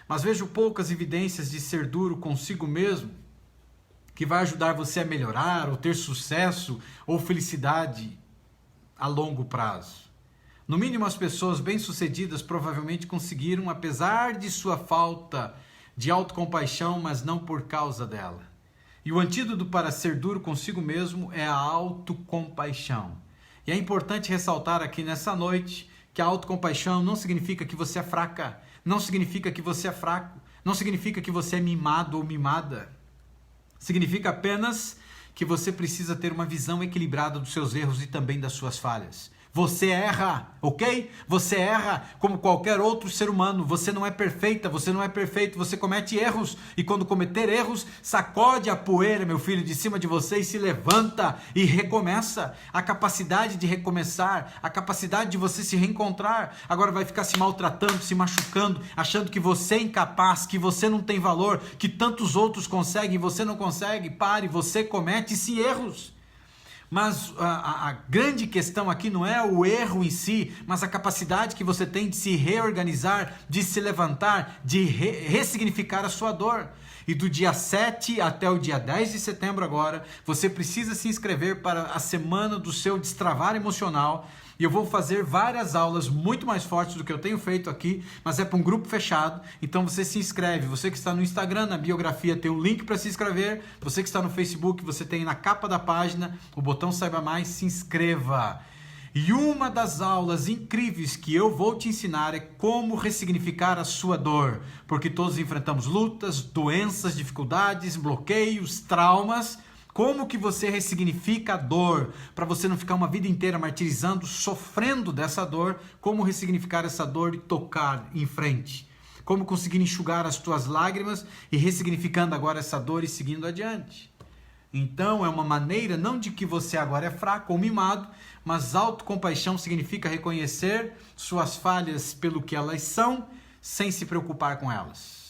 Mas vejo poucas evidências de ser duro consigo mesmo, que vai ajudar você a melhorar, ou ter sucesso, ou felicidade a longo prazo. No mínimo, as pessoas bem-sucedidas provavelmente conseguiram, apesar de sua falta de autocompaixão, mas não por causa dela. E o antídoto para ser duro consigo mesmo é a autocompaixão. E é importante ressaltar aqui nessa noite que a autocompaixão não significa que você é fraca, não significa que você é fraco, não significa que você é mimado ou mimada. Significa apenas que você precisa ter uma visão equilibrada dos seus erros e também das suas falhas. Você erra, ok? Você erra como qualquer outro ser humano. Você não é perfeita, você não é perfeito, você comete erros. E quando cometer erros, sacode a poeira, meu filho, de cima de você e se levanta e recomeça. A capacidade de recomeçar, a capacidade de você se reencontrar. Agora vai ficar se maltratando, se machucando, achando que você é incapaz, que você não tem valor, que tantos outros conseguem e você não consegue. Pare, você comete sim erros. Mas a grande questão aqui não é o erro em si, mas a capacidade que você tem de se reorganizar, de se levantar, de ressignificar a sua dor. E do dia 7 até o dia 10 de setembro agora, você precisa se inscrever para a semana do seu destravar emocional. E eu vou fazer várias aulas muito mais fortes do que eu tenho feito aqui, mas é para um grupo fechado. Então você se inscreve. Você que está no Instagram, na biografia tem um link para se inscrever. Você que está no Facebook, você tem na capa da página o botão Saiba Mais, se inscreva. E uma das aulas incríveis que eu vou te ensinar é como ressignificar a sua dor. Porque todos enfrentamos lutas, doenças, dificuldades, bloqueios, traumas. Como que você ressignifica a dor, para você não ficar uma vida inteira martirizando, sofrendo dessa dor, como ressignificar essa dor e tocar em frente. Como conseguir enxugar as tuas lágrimas e ressignificando agora essa dor e seguindo adiante. Então é uma maneira não de que você agora é fraco ou mimado, mas autocompaixão significa reconhecer suas falhas pelo que elas são, sem se preocupar com elas.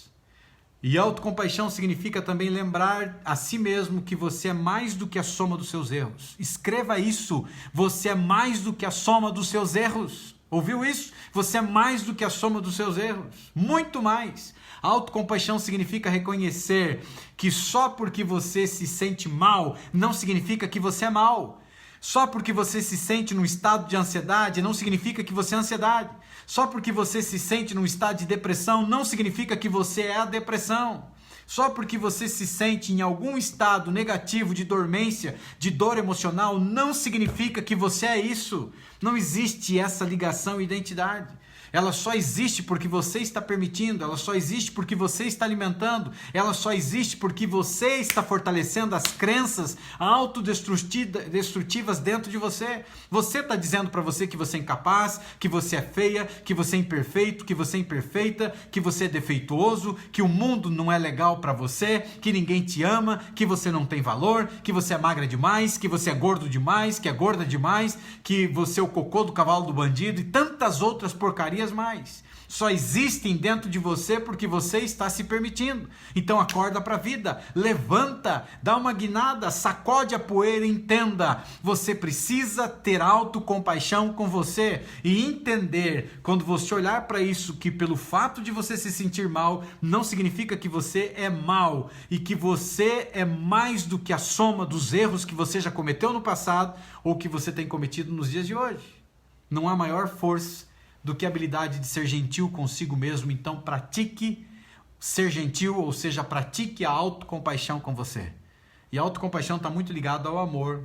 E autocompaixão significa também lembrar a si mesmo que você é mais do que a soma dos seus erros. Escreva isso, você é mais do que a soma dos seus erros. Ouviu isso? Você é mais do que a soma dos seus erros, muito mais. Autocompaixão significa reconhecer que só porque você se sente mal, não significa que você é mal. Só porque você se sente num estado de ansiedade, não significa que você é ansiedade. Só porque você se sente num estado de depressão, não significa que você é a depressão. Só porque você se sente em algum estado negativo de dormência, de dor emocional, não significa que você é isso. Não existe essa ligação e identidade. Ela só existe porque você está permitindo, ela só existe porque você está alimentando, ela só existe porque você está fortalecendo as crenças autodestrutivas dentro de você. Você está dizendo para você que você é incapaz, que você é feia, que você é imperfeito, que você é imperfeita, que você é defeituoso, que o mundo não é legal para você, que ninguém te ama, que você não tem valor, que você é magra demais, que você é gordo demais, que é gorda demais, que você é o cocô do cavalo do bandido e tantas outras porcarias amarias mais. Só existem dentro de você porque você está se permitindo. Então acorda para a vida, levanta, dá uma guinada, sacode a poeira e entenda. Você precisa ter autocompaixão com você e entender, quando você olhar para isso, que pelo fato de você se sentir mal, não significa que você é mal e que você é mais do que a soma dos erros que você já cometeu no passado ou que você tem cometido nos dias de hoje. Não há maior força do que a habilidade de ser gentil consigo mesmo, então pratique ser gentil, ou seja, pratique a autocompaixão com você. E a autocompaixão está muito ligada ao amor.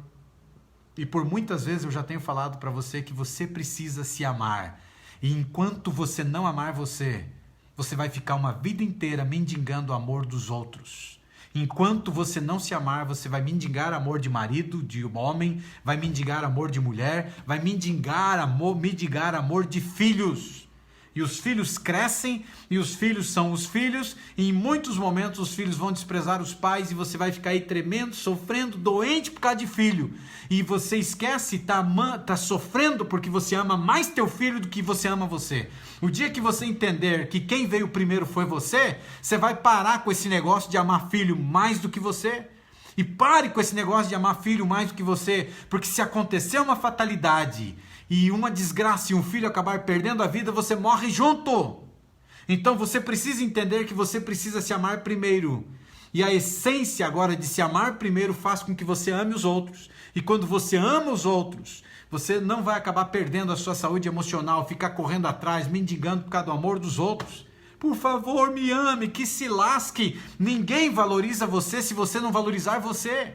E por muitas vezes eu já tenho falado para você que você precisa se amar. E enquanto você não amar você, você vai ficar uma vida inteira mendigando o amor dos outros. Enquanto você não se amar, você vai mendigar amor de marido, de homem, vai mendigar amor de mulher, vai mendigar amor de filhos. E os filhos crescem, e os filhos são os filhos, e em muitos momentos os filhos vão desprezar os pais, e você vai ficar aí tremendo, sofrendo, doente por causa de filho. E você esquece, tá sofrendo porque você ama mais teu filho do que você ama você. O dia que você entender que quem veio primeiro foi você, você vai parar com esse negócio de amar filho mais do que você. E pare com esse negócio de amar filho mais do que você, porque se acontecer uma fatalidade e uma desgraça e um filho acabar perdendo a vida, você morre junto. Então você precisa entender que você precisa se amar primeiro. E a essência agora de se amar primeiro faz com que você ame os outros. E quando você ama os outros, você não vai acabar perdendo a sua saúde emocional, ficar correndo atrás, mendigando por causa do amor dos outros. Por favor, me ame, que se lasque. Ninguém valoriza você se você não valorizar você.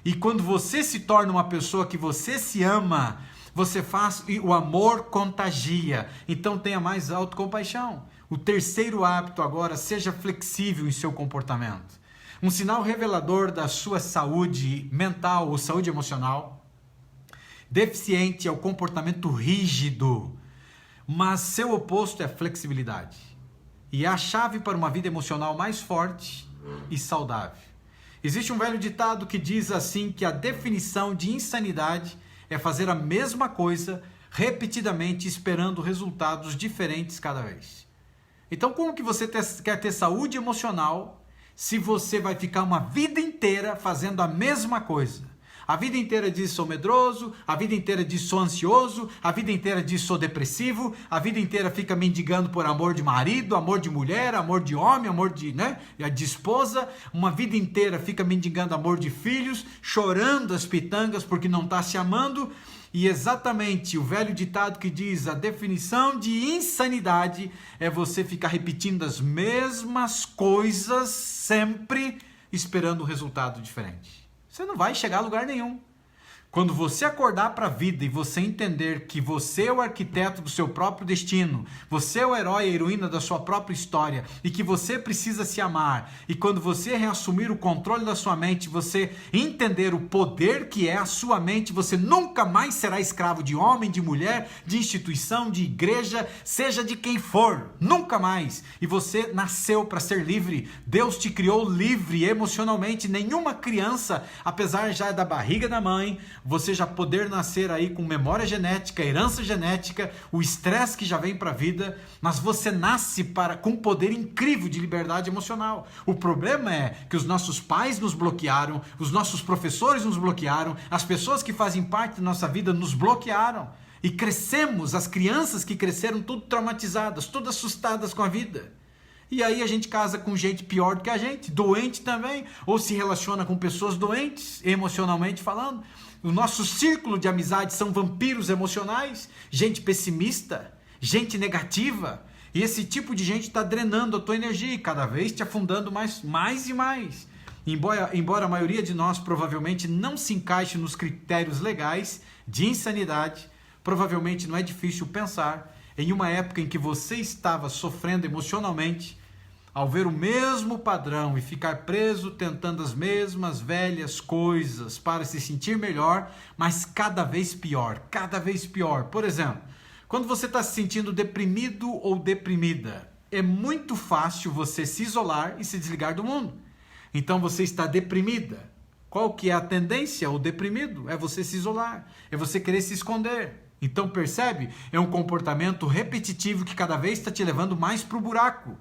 E quando você se torna uma pessoa que você se ama, você faz, e o amor contagia. Então tenha mais autocompaixão. O terceiro hábito agora, seja flexível em seu comportamento. Um sinal revelador da sua saúde mental ou saúde emocional deficiente é o comportamento rígido, mas seu oposto é a flexibilidade. E é a chave para uma vida emocional mais forte e saudável. Existe um velho ditado que diz assim que a definição de insanidade é fazer a mesma coisa repetidamente esperando resultados diferentes cada vez. Então como que você quer ter saúde emocional se você vai ficar uma vida inteira fazendo a mesma coisa? A vida inteira diz sou medroso, a vida inteira diz sou ansioso, a vida inteira diz sou depressivo, a vida inteira fica mendigando por amor de marido, amor de mulher, amor de homem, amor de esposa, uma vida inteira fica mendigando amor de filhos, chorando as pitangas porque não está se amando. E exatamente o velho ditado que diz a definição de insanidade é você ficar repetindo as mesmas coisas sempre esperando um resultado diferente. Você não vai chegar a lugar nenhum. Quando você acordar para a vida e você entender que você é o arquiteto do seu próprio destino, você é o herói e a heroína da sua própria história e que você precisa se amar, e quando você reassumir o controle da sua mente, você entender o poder que é a sua mente, você nunca mais será escravo de homem, de mulher, de instituição, de igreja, seja de quem for, nunca mais. E você nasceu para ser livre. Deus te criou livre emocionalmente. Nenhuma criança, apesar já da barriga da mãe, você já poder nascer aí com memória genética, herança genética, o estresse que já vem para a vida, mas você nasce com um poder incrível de liberdade emocional. O problema é que os nossos pais nos bloquearam, os nossos professores nos bloquearam, as pessoas que fazem parte da nossa vida nos bloquearam. E crescemos, as crianças que cresceram tudo traumatizadas, tudo assustadas com a vida. E aí a gente casa com gente pior do que a gente, doente também, ou se relaciona com pessoas doentes, emocionalmente falando. O nosso círculo de amizade são vampiros emocionais, gente pessimista, gente negativa. E esse tipo de gente está drenando a tua energia e cada vez te afundando mais e mais. Embora a maioria de nós provavelmente não se encaixe nos critérios legais de insanidade, provavelmente não é difícil pensar em uma época em que você estava sofrendo emocionalmente, ao ver o mesmo padrão e ficar preso tentando as mesmas velhas coisas para se sentir melhor, mas cada vez pior, cada vez pior. Por exemplo, quando você está se sentindo deprimido ou deprimida, é muito fácil você se isolar e se desligar do mundo. Então você está deprimida. Qual que é a tendência? O deprimido é você se isolar, é você querer se esconder. Então percebe? É um comportamento repetitivo que cada vez está te levando mais para o buraco.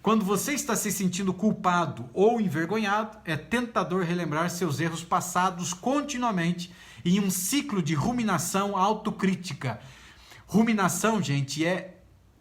Quando você está se sentindo culpado ou envergonhado, é tentador relembrar seus erros passados continuamente em um ciclo de ruminação autocrítica. Ruminação, gente, é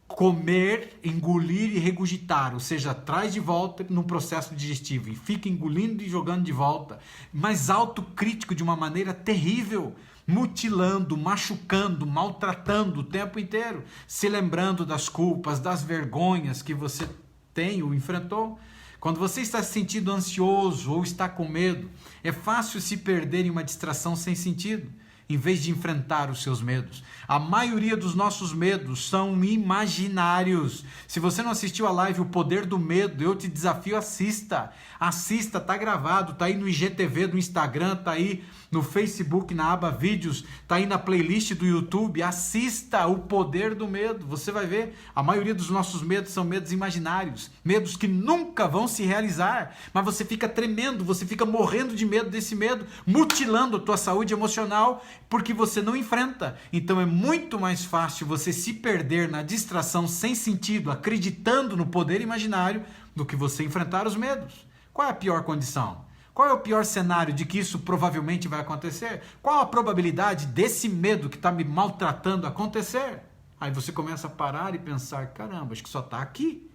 comer, engolir e regurgitar, ou seja, traz de volta no processo digestivo e fica engolindo e jogando de volta, mas autocrítico de uma maneira terrível, mutilando, machucando, maltratando o tempo inteiro, se lembrando das culpas, das vergonhas que você tem ou enfrentou. Quando você está se sentindo ansioso ou está com medo, é fácil se perder em uma distração sem sentido, em vez de enfrentar os seus medos. A maioria dos nossos medos são imaginários. Se você não assistiu a live O Poder do Medo, eu te desafio, assista. Assista, tá gravado, tá aí no IGTV do Instagram, tá aí no Facebook, na aba Vídeos, tá aí na playlist do YouTube. Assista O Poder do Medo. Você vai ver, a maioria dos nossos medos são medos imaginários. Medos que nunca vão se realizar. Mas você fica tremendo, você fica morrendo de medo desse medo, mutilando a tua saúde emocional, porque você não enfrenta. Então é muito mais fácil você se perder na distração sem sentido, acreditando no poder imaginário, do que você enfrentar os medos. Qual é a pior condição? Qual é o pior cenário de que isso provavelmente vai acontecer? Qual a probabilidade desse medo que está me maltratando acontecer? Aí você começa a parar e pensar, caramba, acho que só está aqui.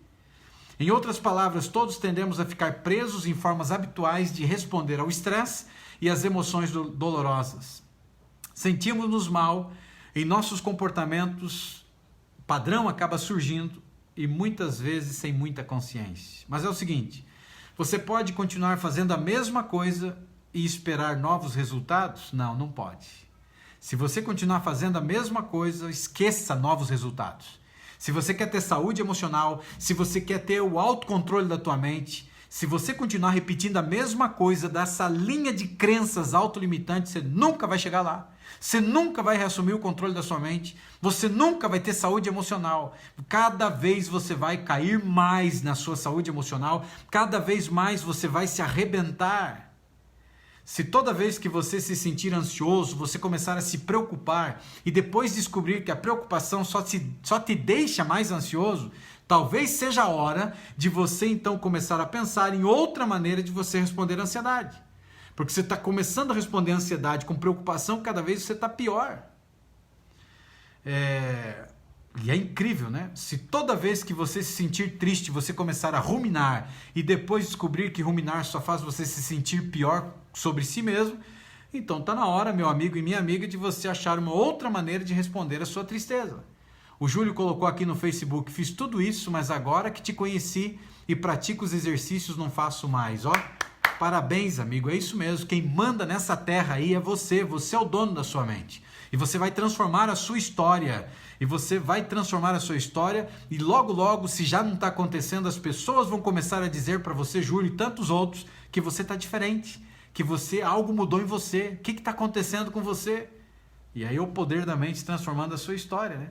Em outras palavras, todos tendemos a ficar presos em formas habituais de responder ao estresse e às emoções dolorosas. Sentimos-nos mal, em nossos comportamentos, padrão acaba surgindo e muitas vezes sem muita consciência. Mas é o seguinte, você pode continuar fazendo a mesma coisa e esperar novos resultados? Não, não pode. Se você continuar fazendo a mesma coisa, esqueça novos resultados. Se você quer ter saúde emocional, se você quer ter o autocontrole da tua mente, se você continuar repetindo a mesma coisa dessa linha de crenças autolimitantes, você nunca vai chegar lá. Você nunca vai reassumir o controle da sua mente. Você nunca vai ter saúde emocional. Cada vez você vai cair mais na sua saúde emocional. Cada vez mais você vai se arrebentar. Se toda vez que você se sentir ansioso, você começar a se preocupar e depois descobrir que a preocupação só te deixa mais ansioso, talvez seja a hora de você então começar a pensar em outra maneira de você responder à ansiedade. Porque você está começando a responder à ansiedade com preocupação, cada vez você está pior. E é incrível, né? Se toda vez que você se sentir triste, você começar a ruminar e depois descobrir que ruminar só faz você se sentir pior sobre si mesmo, então está na hora, meu amigo e minha amiga, de você achar uma outra maneira de responder à sua tristeza. O Júlio colocou aqui no Facebook, fiz tudo isso, mas agora que te conheci e pratico os exercícios, não faço mais. Ó, parabéns, amigo, é isso mesmo. Quem manda nessa terra aí é você. Você é o dono da sua mente. E você vai transformar a sua história. E você vai transformar a sua história. E logo, logo, se já não está acontecendo, as pessoas vão começar a dizer para você, Júlio, e tantos outros, que você está diferente. Que algo mudou em você. O que está acontecendo com você? E aí é o poder da mente transformando a sua história, né?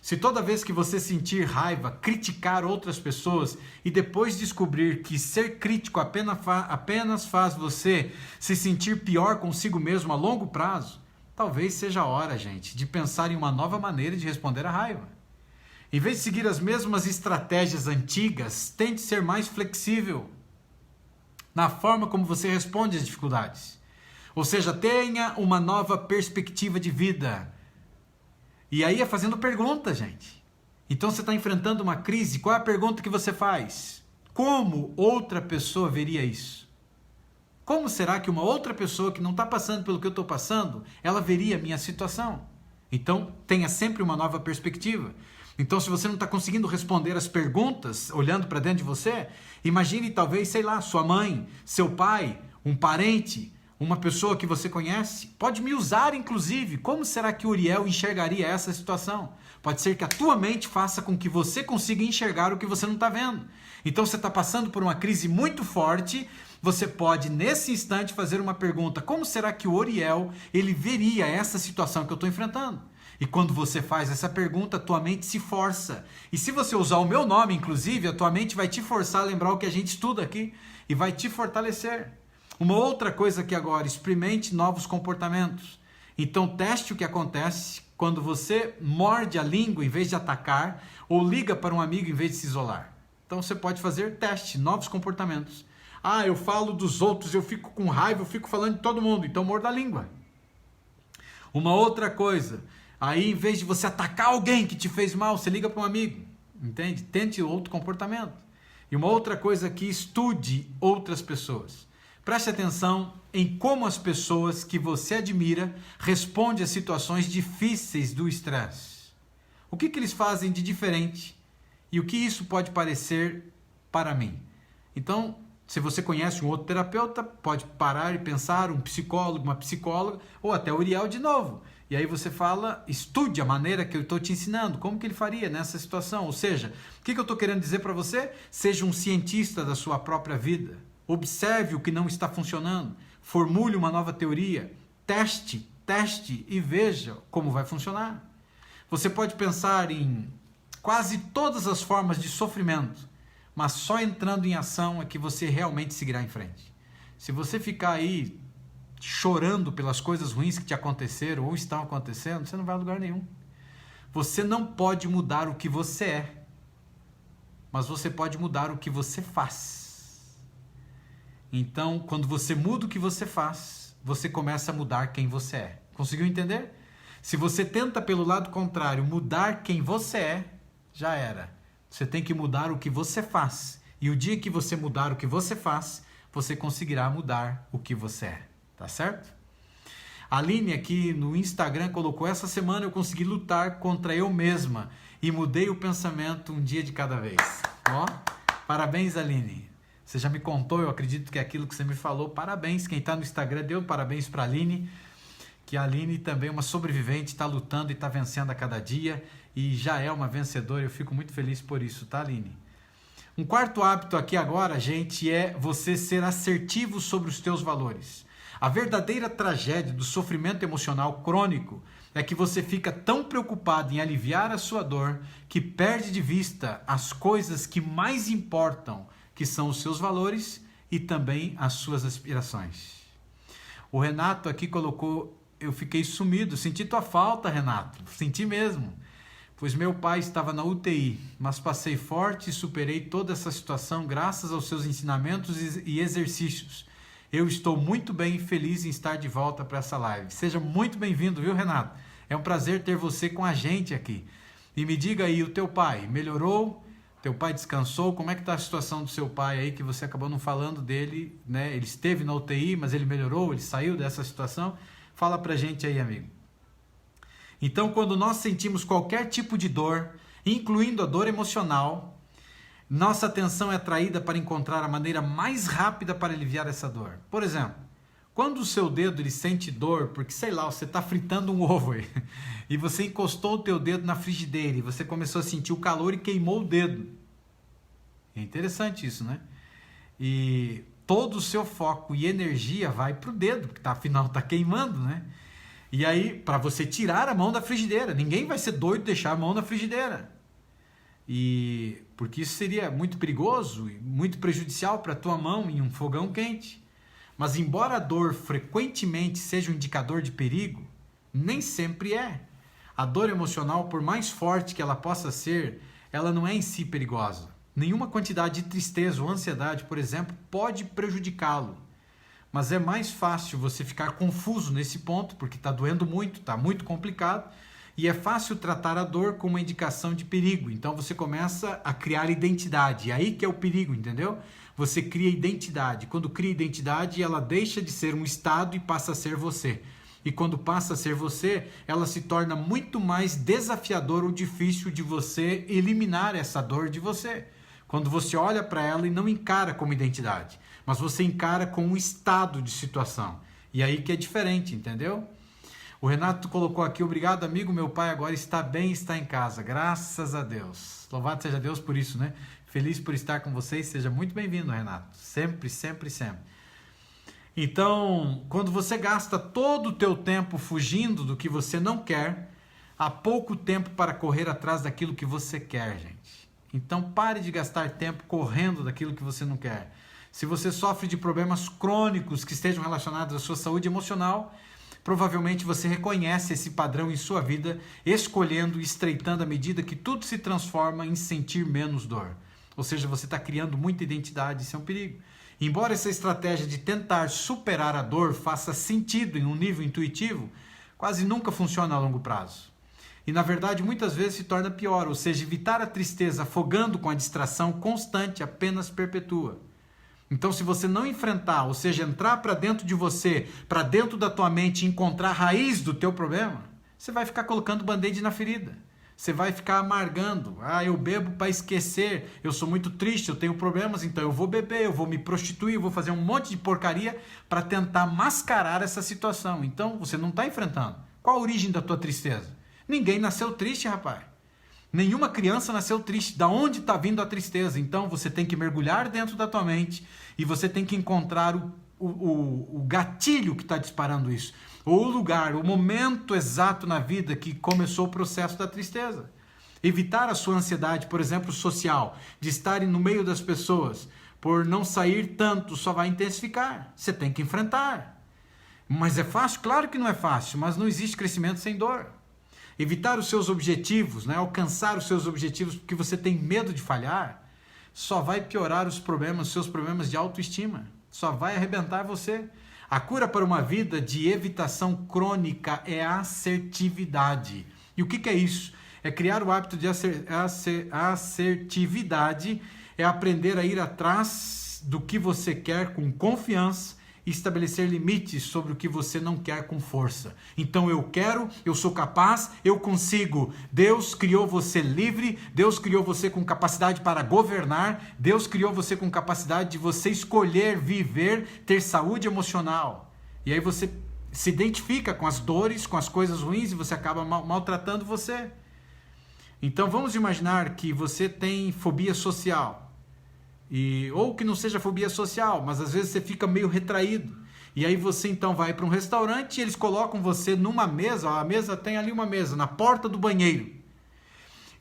Se toda vez que você sentir raiva, criticar outras pessoas e depois descobrir que ser crítico apenas faz você se sentir pior consigo mesmo a longo prazo, talvez seja a hora, gente, de pensar em uma nova maneira de responder à raiva. Em vez de seguir as mesmas estratégias antigas, tente ser mais flexível na forma como você responde às dificuldades. Ou seja, tenha uma nova perspectiva de vida. E aí é fazendo perguntas, gente. Então você está enfrentando uma crise, qual é a pergunta que você faz? Como outra pessoa veria isso? Como será que uma outra pessoa que não está passando pelo que eu estou passando, ela veria a minha situação? Então tenha sempre uma nova perspectiva. Então se você não está conseguindo responder as perguntas, olhando para dentro de você, imagine talvez, sei lá, sua mãe, seu pai, um parente, uma pessoa que você conhece, pode me usar inclusive. Como será que Uriel enxergaria essa situação? Pode ser que a tua mente faça com que você consiga enxergar o que você não está vendo. Então você está passando por uma crise muito forte, você pode nesse instante fazer uma pergunta, como será que o Uriel ele veria essa situação que eu estou enfrentando? E quando você faz essa pergunta, a tua mente se força. E se você usar o meu nome, inclusive, a tua mente vai te forçar a lembrar o que a gente estuda aqui e vai te fortalecer. Uma outra coisa aqui agora, experimente novos comportamentos. Então teste o que acontece quando você morde a língua em vez de atacar, ou liga para um amigo em vez de se isolar. Então você pode fazer teste, novos comportamentos. Ah, eu falo dos outros, eu fico com raiva, eu fico falando de todo mundo, então morda a língua. Uma outra coisa, aí em vez de você atacar alguém que te fez mal, você liga para um amigo, entende? Tente outro comportamento. E uma outra coisa aqui, estude outras pessoas. Preste atenção em como as pessoas que você admira respondem a situações difíceis do estresse. O que eles fazem de diferente e o que isso pode parecer para mim. Então, se você conhece um outro terapeuta, pode parar e pensar, um psicólogo, uma psicóloga, ou até o Uriel de novo. E aí você fala, estude a maneira que eu estou te ensinando, como que ele faria nessa situação. Ou seja, o que eu estou querendo dizer para você? Seja um cientista da sua própria vida. Observe o que não está funcionando. Formule uma nova teoria. Teste e veja como vai funcionar. Você pode pensar em quase todas as formas de sofrimento, mas só entrando em ação é que você realmente seguirá em frente. Se você ficar aí chorando pelas coisas ruins que te aconteceram ou estão acontecendo, você não vai a lugar nenhum. Você não pode mudar o que você é, mas você pode mudar o que você faz. Então, quando você muda o que você faz, você começa a mudar quem você é. Conseguiu entender? Se você tenta pelo lado contrário mudar quem você é, já era. Você tem que mudar o que você faz. E o dia que você mudar o que você faz, você conseguirá mudar o que você é. Tá certo? A Aline aqui no Instagram colocou: essa semana eu consegui lutar contra eu mesma e mudei o pensamento um dia de cada vez. Ó, parabéns, Aline. Você já me contou, eu acredito que é aquilo que você me falou. Parabéns, quem está no Instagram deu parabéns para a Aline, que a Aline também é uma sobrevivente, está lutando e está vencendo a cada dia e já é uma vencedora. Eu fico muito feliz por isso, tá, Aline? Um quarto hábito aqui agora, gente, é você ser assertivo sobre os teus valores. A verdadeira tragédia do sofrimento emocional crônico é que você fica tão preocupado em aliviar a sua dor que perde de vista as coisas que mais importam, que são os seus valores e também as suas aspirações. O Renato aqui colocou: eu fiquei sumido, senti tua falta, Renato, senti mesmo, pois meu pai estava na UTI, mas passei forte e superei toda essa situação graças aos seus ensinamentos e exercícios. Eu estou muito bem e feliz em estar de volta para essa live. Seja muito bem-vindo, viu, Renato? É um prazer ter você com a gente aqui. E me diga aí, o teu pai melhorou? Teu pai descansou? Como é que está a situação do seu pai aí, que você acabou não falando dele, né? Ele esteve na UTI, mas ele melhorou, ele saiu dessa situação? Fala pra gente aí, amigo. Então, quando nós sentimos qualquer tipo de dor, incluindo a dor emocional, nossa atenção é atraída para encontrar a maneira mais rápida para aliviar essa dor. Por exemplo, quando o seu dedo ele sente dor, porque sei lá, você está fritando um ovo aí, e você encostou o teu dedo na frigideira e você começou a sentir o calor e queimou o dedo. É interessante isso, né? E todo o seu foco e energia vai para o dedo, porque afinal está queimando, né? E aí, para você tirar a mão da frigideira, ninguém vai ser doido de deixar a mão na frigideira. E porque isso seria muito perigoso e muito prejudicial para a tua mão em um fogão quente. Mas embora a dor frequentemente seja um indicador de perigo, nem sempre é. A dor emocional, por mais forte que ela possa ser, ela não é em si perigosa. Nenhuma quantidade de tristeza ou ansiedade, por exemplo, pode prejudicá-lo. Mas é mais fácil você ficar confuso nesse ponto, porque está doendo muito, está muito complicado, e é fácil tratar a dor como uma indicação de perigo. Então você começa a criar identidade, e aí que é o perigo, entendeu? Você cria identidade. Quando cria identidade, ela deixa de ser um estado e passa a ser você. E quando passa a ser você, ela se torna muito mais desafiador ou difícil de você eliminar essa dor de você. Quando você olha para ela e não encara como identidade, mas você encara como um estado de situação. E aí que é diferente, entendeu? O Renato colocou aqui: obrigado, amigo, meu pai agora está bem, está em casa, graças a Deus. Louvado seja Deus por isso, né? Feliz por estar com vocês, seja muito bem-vindo, Renato. Sempre, sempre, sempre. Então, quando você gasta todo o teu tempo fugindo do que você não quer, há pouco tempo para correr atrás daquilo que você quer, gente. Então, pare de gastar tempo correndo daquilo que você não quer. Se você sofre de problemas crônicos que estejam relacionados à sua saúde emocional, Provavelmente você reconhece esse padrão em sua vida, escolhendo e estreitando à medida que tudo se transforma em sentir menos dor. Ou seja, você está criando muita identidade, isso é um perigo. Embora essa estratégia de tentar superar a dor faça sentido em um nível intuitivo, quase nunca funciona a longo prazo. E na verdade muitas vezes se torna pior, ou seja, evitar a tristeza afogando com a distração constante apenas perpetua. Então, se você não enfrentar, ou seja, entrar para dentro de você, para dentro da tua mente e encontrar a raiz do teu problema, você vai ficar colocando band-aid na ferida. Você vai ficar amargando. Eu bebo para esquecer, eu sou muito triste, eu tenho problemas, então eu vou beber, eu vou me prostituir, eu vou fazer um monte de porcaria para tentar mascarar essa situação. Então, você não está enfrentando. Qual a origem da tua tristeza? Ninguém nasceu triste, rapaz. Nenhuma criança nasceu triste. Da onde está vindo a tristeza? Então você tem que mergulhar dentro da tua mente e você tem que encontrar o gatilho que está disparando isso. Ou o lugar, o momento exato na vida que começou o processo da tristeza. Evitar a sua ansiedade, por exemplo, social, de estar no meio das pessoas, por não sair tanto, só vai intensificar. Você tem que enfrentar. Mas é fácil? Claro que não é fácil, mas não existe crescimento sem dor. Evitar os seus objetivos, alcançar os seus objetivos porque você tem medo de falhar, só vai piorar os seus problemas de autoestima. Só vai arrebentar você. A cura para uma vida de evitação crônica é a assertividade. E o que é isso? É criar o hábito de assertividade, é aprender a ir atrás do que você quer com confiança, e estabelecer limites sobre o que você não quer com força. Então eu quero, eu sou capaz, eu consigo. Deus criou você livre, Deus criou você com capacidade para governar, Deus criou você com capacidade de você escolher viver, ter saúde emocional. E aí você se identifica com as dores, com as coisas ruins e você acaba maltratando você. Então vamos imaginar que você tem fobia social. Ou que não seja fobia social, mas às vezes você fica meio retraído. E aí você então vai para um restaurante e eles colocam você numa mesa, a mesa tem ali uma mesa, na porta do banheiro.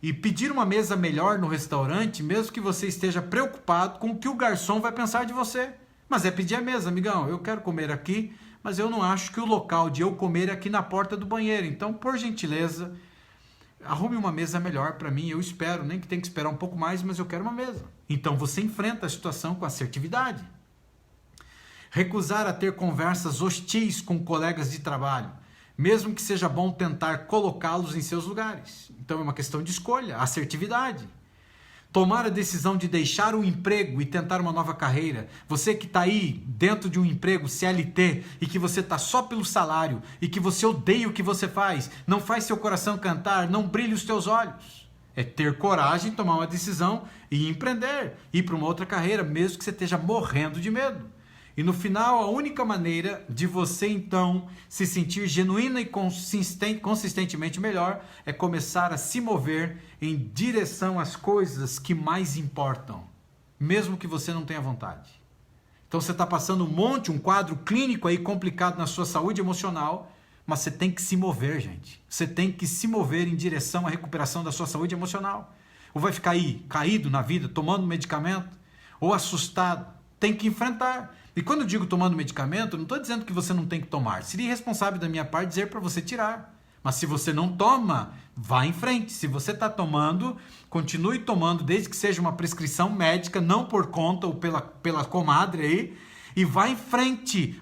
E pedir uma mesa melhor no restaurante, mesmo que você esteja preocupado com o que o garçom vai pensar de você. Mas é pedir a mesa, amigão, eu quero comer aqui, mas eu não acho que o local de eu comer é aqui na porta do banheiro. Então, por gentileza, arrume uma mesa melhor para mim, eu espero, nem que tenha que esperar um pouco mais, mas eu quero uma mesa. Então você enfrenta a situação com assertividade. Recusar a ter conversas hostis com colegas de trabalho, mesmo que seja bom tentar colocá-los em seus lugares. Então é uma questão de escolha, assertividade. Tomar a decisão de deixar o emprego e tentar uma nova carreira. Você que está aí dentro de um emprego CLT e que você está só pelo salário e que você odeia o que você faz, não faz seu coração cantar, não brilha os teus olhos. É ter coragem, tomar uma decisão e empreender, ir para uma outra carreira, mesmo que você esteja morrendo de medo. E no final, a única maneira de você então se sentir genuína e consistentemente melhor é começar a se mover em direção às coisas que mais importam, mesmo que você não tenha vontade. Então você está passando um quadro clínico aí complicado na sua saúde emocional, mas você tem que se mover, gente. Você tem que se mover em direção à recuperação da sua saúde emocional. Ou vai ficar aí, caído na vida, tomando medicamento, ou assustado. Tem que enfrentar. E quando eu digo tomando medicamento, eu não estou dizendo que você não tem que tomar. Seria irresponsável da minha parte dizer para você tirar. Mas se você não toma, vá em frente. Se você está tomando, continue tomando, desde que seja uma prescrição médica, não por conta ou pela comadre aí. E vá em frente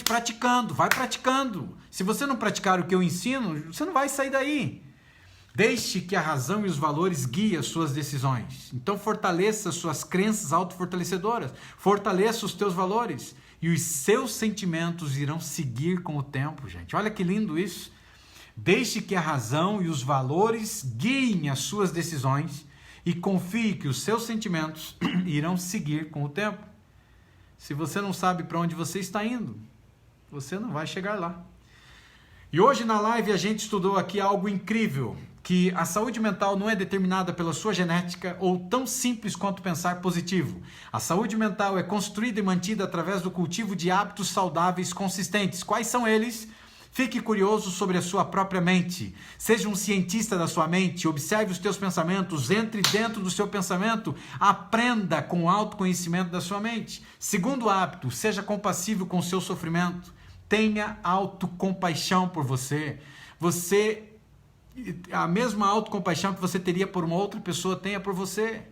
praticando, vai praticando. Se você não praticar o que eu ensino, você não vai sair daí. Deixe que a razão e os valores guiem as suas decisões. Então fortaleça suas crenças autofortalecedoras. Fortaleça os teus valores. E os seus sentimentos irão seguir com o tempo, gente. Olha que lindo isso. Deixe que a razão e os valores guiem as suas decisões. E confie que os seus sentimentos irão seguir com o tempo. Se você não sabe para onde você está indo, você não vai chegar lá. E hoje na live a gente estudou aqui algo incrível, que a saúde mental não é determinada pela sua genética ou tão simples quanto pensar positivo. A saúde mental é construída e mantida através do cultivo de hábitos saudáveis consistentes. Quais são eles? Fique curioso sobre a sua própria mente. Seja um cientista da sua mente, observe os teus pensamentos, entre dentro do seu pensamento, aprenda com o autoconhecimento da sua mente. Segundo hábito, seja compassivo com o seu sofrimento. tenha autocompaixão por você. A mesma autocompaixão que você teria por uma outra pessoa, tenha por você.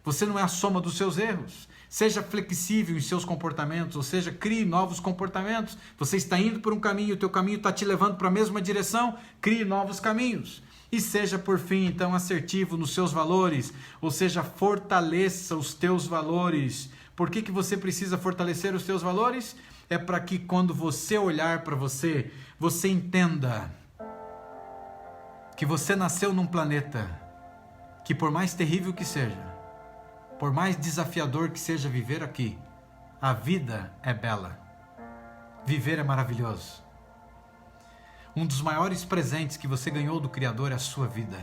Você não é a soma dos seus erros. Seja flexível em seus comportamentos, ou seja, crie novos comportamentos. Você está indo por um caminho, o teu caminho está te levando para a mesma direção, crie novos caminhos. E seja, por fim, então, assertivo nos seus valores, ou seja, fortaleça os teus valores. Por que você precisa fortalecer os teus valores? É para que quando você olhar para você, você entenda que você nasceu num planeta que, por mais terrível que seja, por mais desafiador que seja viver aqui, a vida é bela. Viver é maravilhoso. Um dos maiores presentes que você ganhou do Criador é a sua vida.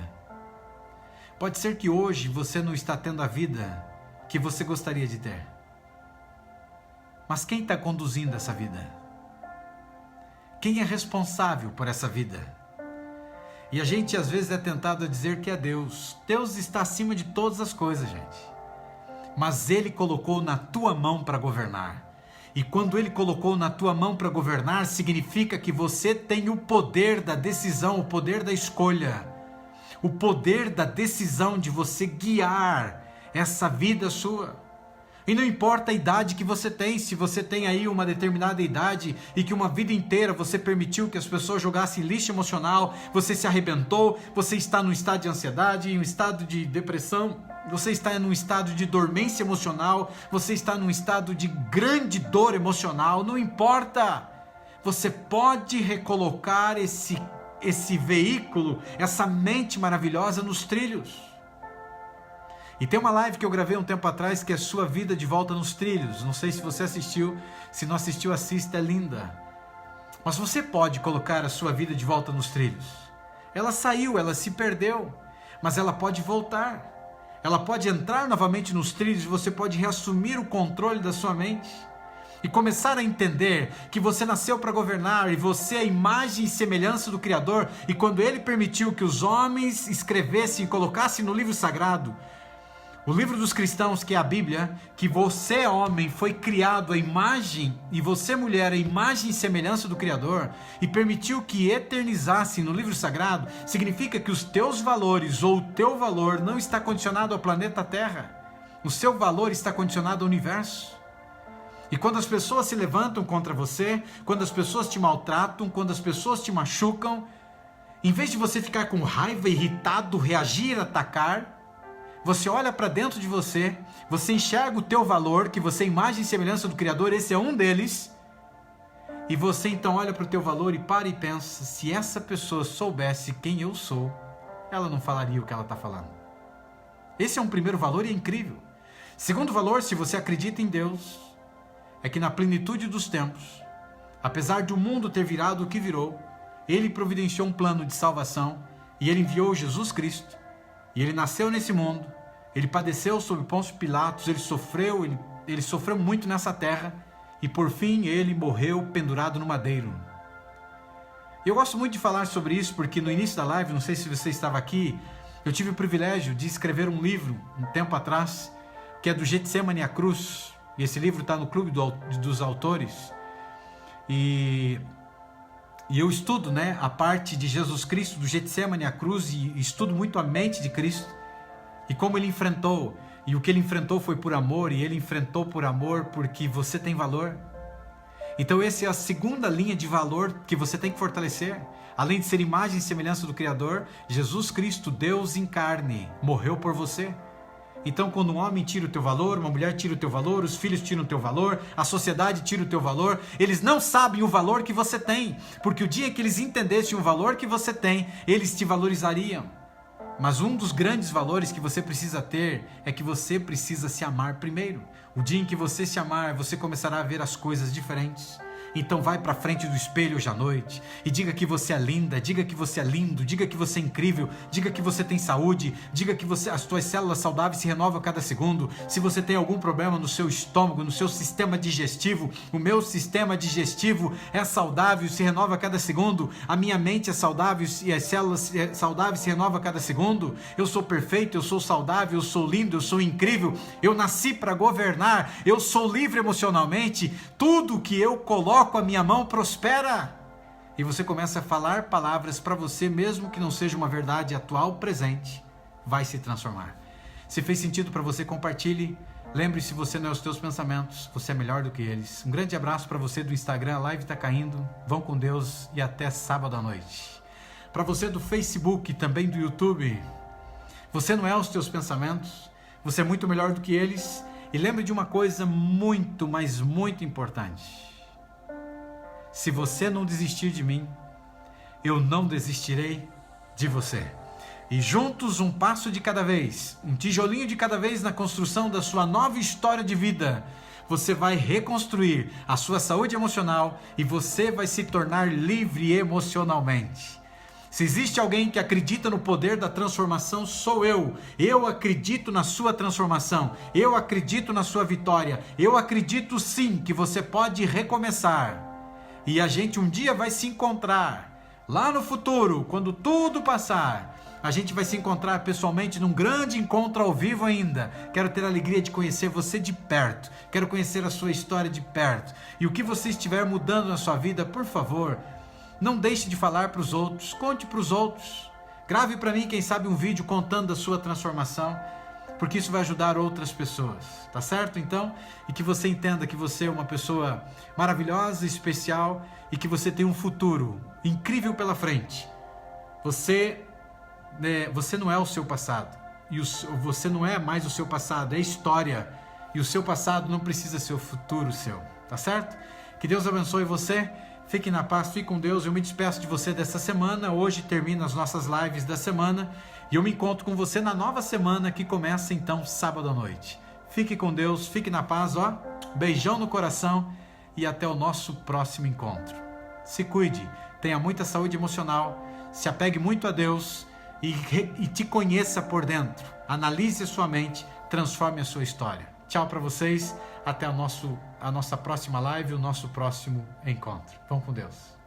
Pode ser que hoje você não está tendo a vida que você gostaria de ter. Mas quem está conduzindo essa vida? Quem é responsável por essa vida? E a gente às vezes é tentado a dizer que é Deus. Deus está acima de todas as coisas, gente. Mas Ele colocou na tua mão para governar. E quando Ele colocou na tua mão para governar, significa que você tem o poder da decisão, o poder da escolha, o poder da decisão de você guiar essa vida sua. E não importa a idade que você tem, se você tem aí uma determinada idade e que uma vida inteira você permitiu que as pessoas jogassem lixo emocional, você se arrebentou, você está num estado de ansiedade, em um estado de depressão, você está num estado de dormência emocional, você está num estado de grande dor emocional, não importa. Você pode recolocar esse veículo, essa mente maravilhosa nos trilhos. E tem uma live que eu gravei um tempo atrás que é Sua Vida de Volta nos Trilhos. Não sei se você assistiu, se não assistiu, assista, é linda. Mas você pode colocar a sua vida de volta nos trilhos. Ela saiu, ela se perdeu, mas ela pode voltar. Ela pode entrar novamente nos trilhos e você pode reassumir o controle da sua mente. E começar a entender que você nasceu para governar e você é a imagem e semelhança do Criador. E quando Ele permitiu que os homens escrevessem e colocassem no livro sagrado, o livro dos cristãos, que é a Bíblia, que você, homem, foi criado à imagem, e você, mulher, à imagem e semelhança do Criador, e permitiu que eternizasse no livro sagrado, significa que os teus valores, ou o teu valor, não está condicionado ao planeta Terra. O seu valor está condicionado ao universo. E quando as pessoas se levantam contra você, quando as pessoas te maltratam, quando as pessoas te machucam, em vez de você ficar com raiva, irritado, reagir, atacar, você olha para dentro de você, você enxerga o teu valor, que você é imagem e semelhança do Criador, esse é um deles, e você então olha para o teu valor e para e pensa, se essa pessoa soubesse quem eu sou, ela não falaria o que ela está falando. Esse é um primeiro valor e é incrível. Segundo valor, se você acredita em Deus, é que na plenitude dos tempos, apesar de o mundo ter virado o que virou, Ele providenciou um plano de salvação, e Ele enviou Jesus Cristo, e Ele nasceu nesse mundo, Ele padeceu sob Pôncio Pilatos, Ele sofreu muito nessa terra, e por fim Ele morreu pendurado no madeiro. Eu gosto muito de falar sobre isso, porque no início da live, não sei se você estava aqui, eu tive o privilégio de escrever um livro, um tempo atrás, que é do Getsemane à Cruz, e esse livro está no Clube dos Autores, e eu estudo, a parte de Jesus Cristo, do Getsemane à cruz, e estudo muito a mente de Cristo, e como Ele enfrentou, e o que Ele enfrentou foi por amor, e Ele enfrentou por amor porque você tem valor. Então essa é a segunda linha de valor que você tem que fortalecer. Além de ser imagem e semelhança do Criador, Jesus Cristo, Deus em carne, morreu por você. Então quando um homem tira o teu valor, uma mulher tira o teu valor, os filhos tiram o teu valor, a sociedade tira o teu valor, eles não sabem o valor que você tem, porque o dia que eles entendessem o valor que você tem, eles te valorizariam. Mas um dos grandes valores que você precisa ter é que você precisa se amar primeiro. O dia em que você se amar, você começará a ver as coisas diferentes. Então vai para frente do espelho hoje à noite e diga que você é linda, diga que você é lindo, diga que você é incrível, diga que você tem saúde, diga que as tuas células saudáveis se renovam a cada segundo. Se você tem algum problema no seu estômago, no seu sistema digestivo, o meu sistema digestivo é saudável, se renova a cada segundo. A minha mente é saudável e as células saudáveis se renovam a cada segundo. Eu sou perfeito, eu sou saudável, eu sou lindo, eu sou incrível. Eu nasci para governar, eu sou livre emocionalmente. Tudo que eu coloco toco a minha mão, prospera. E você começa a falar palavras para você, mesmo que não seja uma verdade atual, presente, vai se transformar. Se fez sentido para você, compartilhe. Lembre-se, você não é os teus pensamentos, você é melhor do que eles. Um grande abraço para você do Instagram, a live está caindo. Vão com Deus e até sábado à noite. Para você do Facebook e também do YouTube, você não é os teus pensamentos, você é muito melhor do que eles. E lembre de uma coisa muito, mas muito importante. Se você não desistir de mim, eu não desistirei de você. E juntos, um passo de cada vez, um tijolinho de cada vez na construção da sua nova história de vida, você vai reconstruir a sua saúde emocional e você vai se tornar livre emocionalmente. Se existe alguém que acredita no poder da transformação, sou eu. Eu acredito na sua transformação. Eu acredito na sua vitória. Eu acredito sim que você pode recomeçar. E a gente um dia vai se encontrar lá no futuro, quando tudo passar. A gente vai se encontrar pessoalmente num grande encontro ao vivo ainda. Quero ter a alegria de conhecer você de perto. Quero conhecer a sua história de perto. E o que você estiver mudando na sua vida, por favor, não deixe de falar para os outros. Conte para os outros. Grave para mim, quem sabe, um vídeo contando da sua transformação, porque isso vai ajudar outras pessoas. Tá certo, então? E que você entenda que você é uma pessoa maravilhosa, especial e que você tem um futuro incrível pela frente. Você não é o seu passado. E você não é mais o seu passado, é história. E o seu passado não precisa ser o futuro seu. Tá certo? Que Deus abençoe você. Fique na paz, fique com Deus. Eu me despeço de você dessa semana. Hoje termina as nossas lives da semana. E eu me encontro com você na nova semana que começa então sábado à noite. Fique com Deus, fique na paz, ó. Beijão no coração e até o nosso próximo encontro. Se cuide, tenha muita saúde emocional, se apegue muito a Deus e te conheça por dentro. Analise a sua mente, transforme a sua história. Tchau para vocês, até a nossa próxima live, o nosso próximo encontro. Vamos com Deus.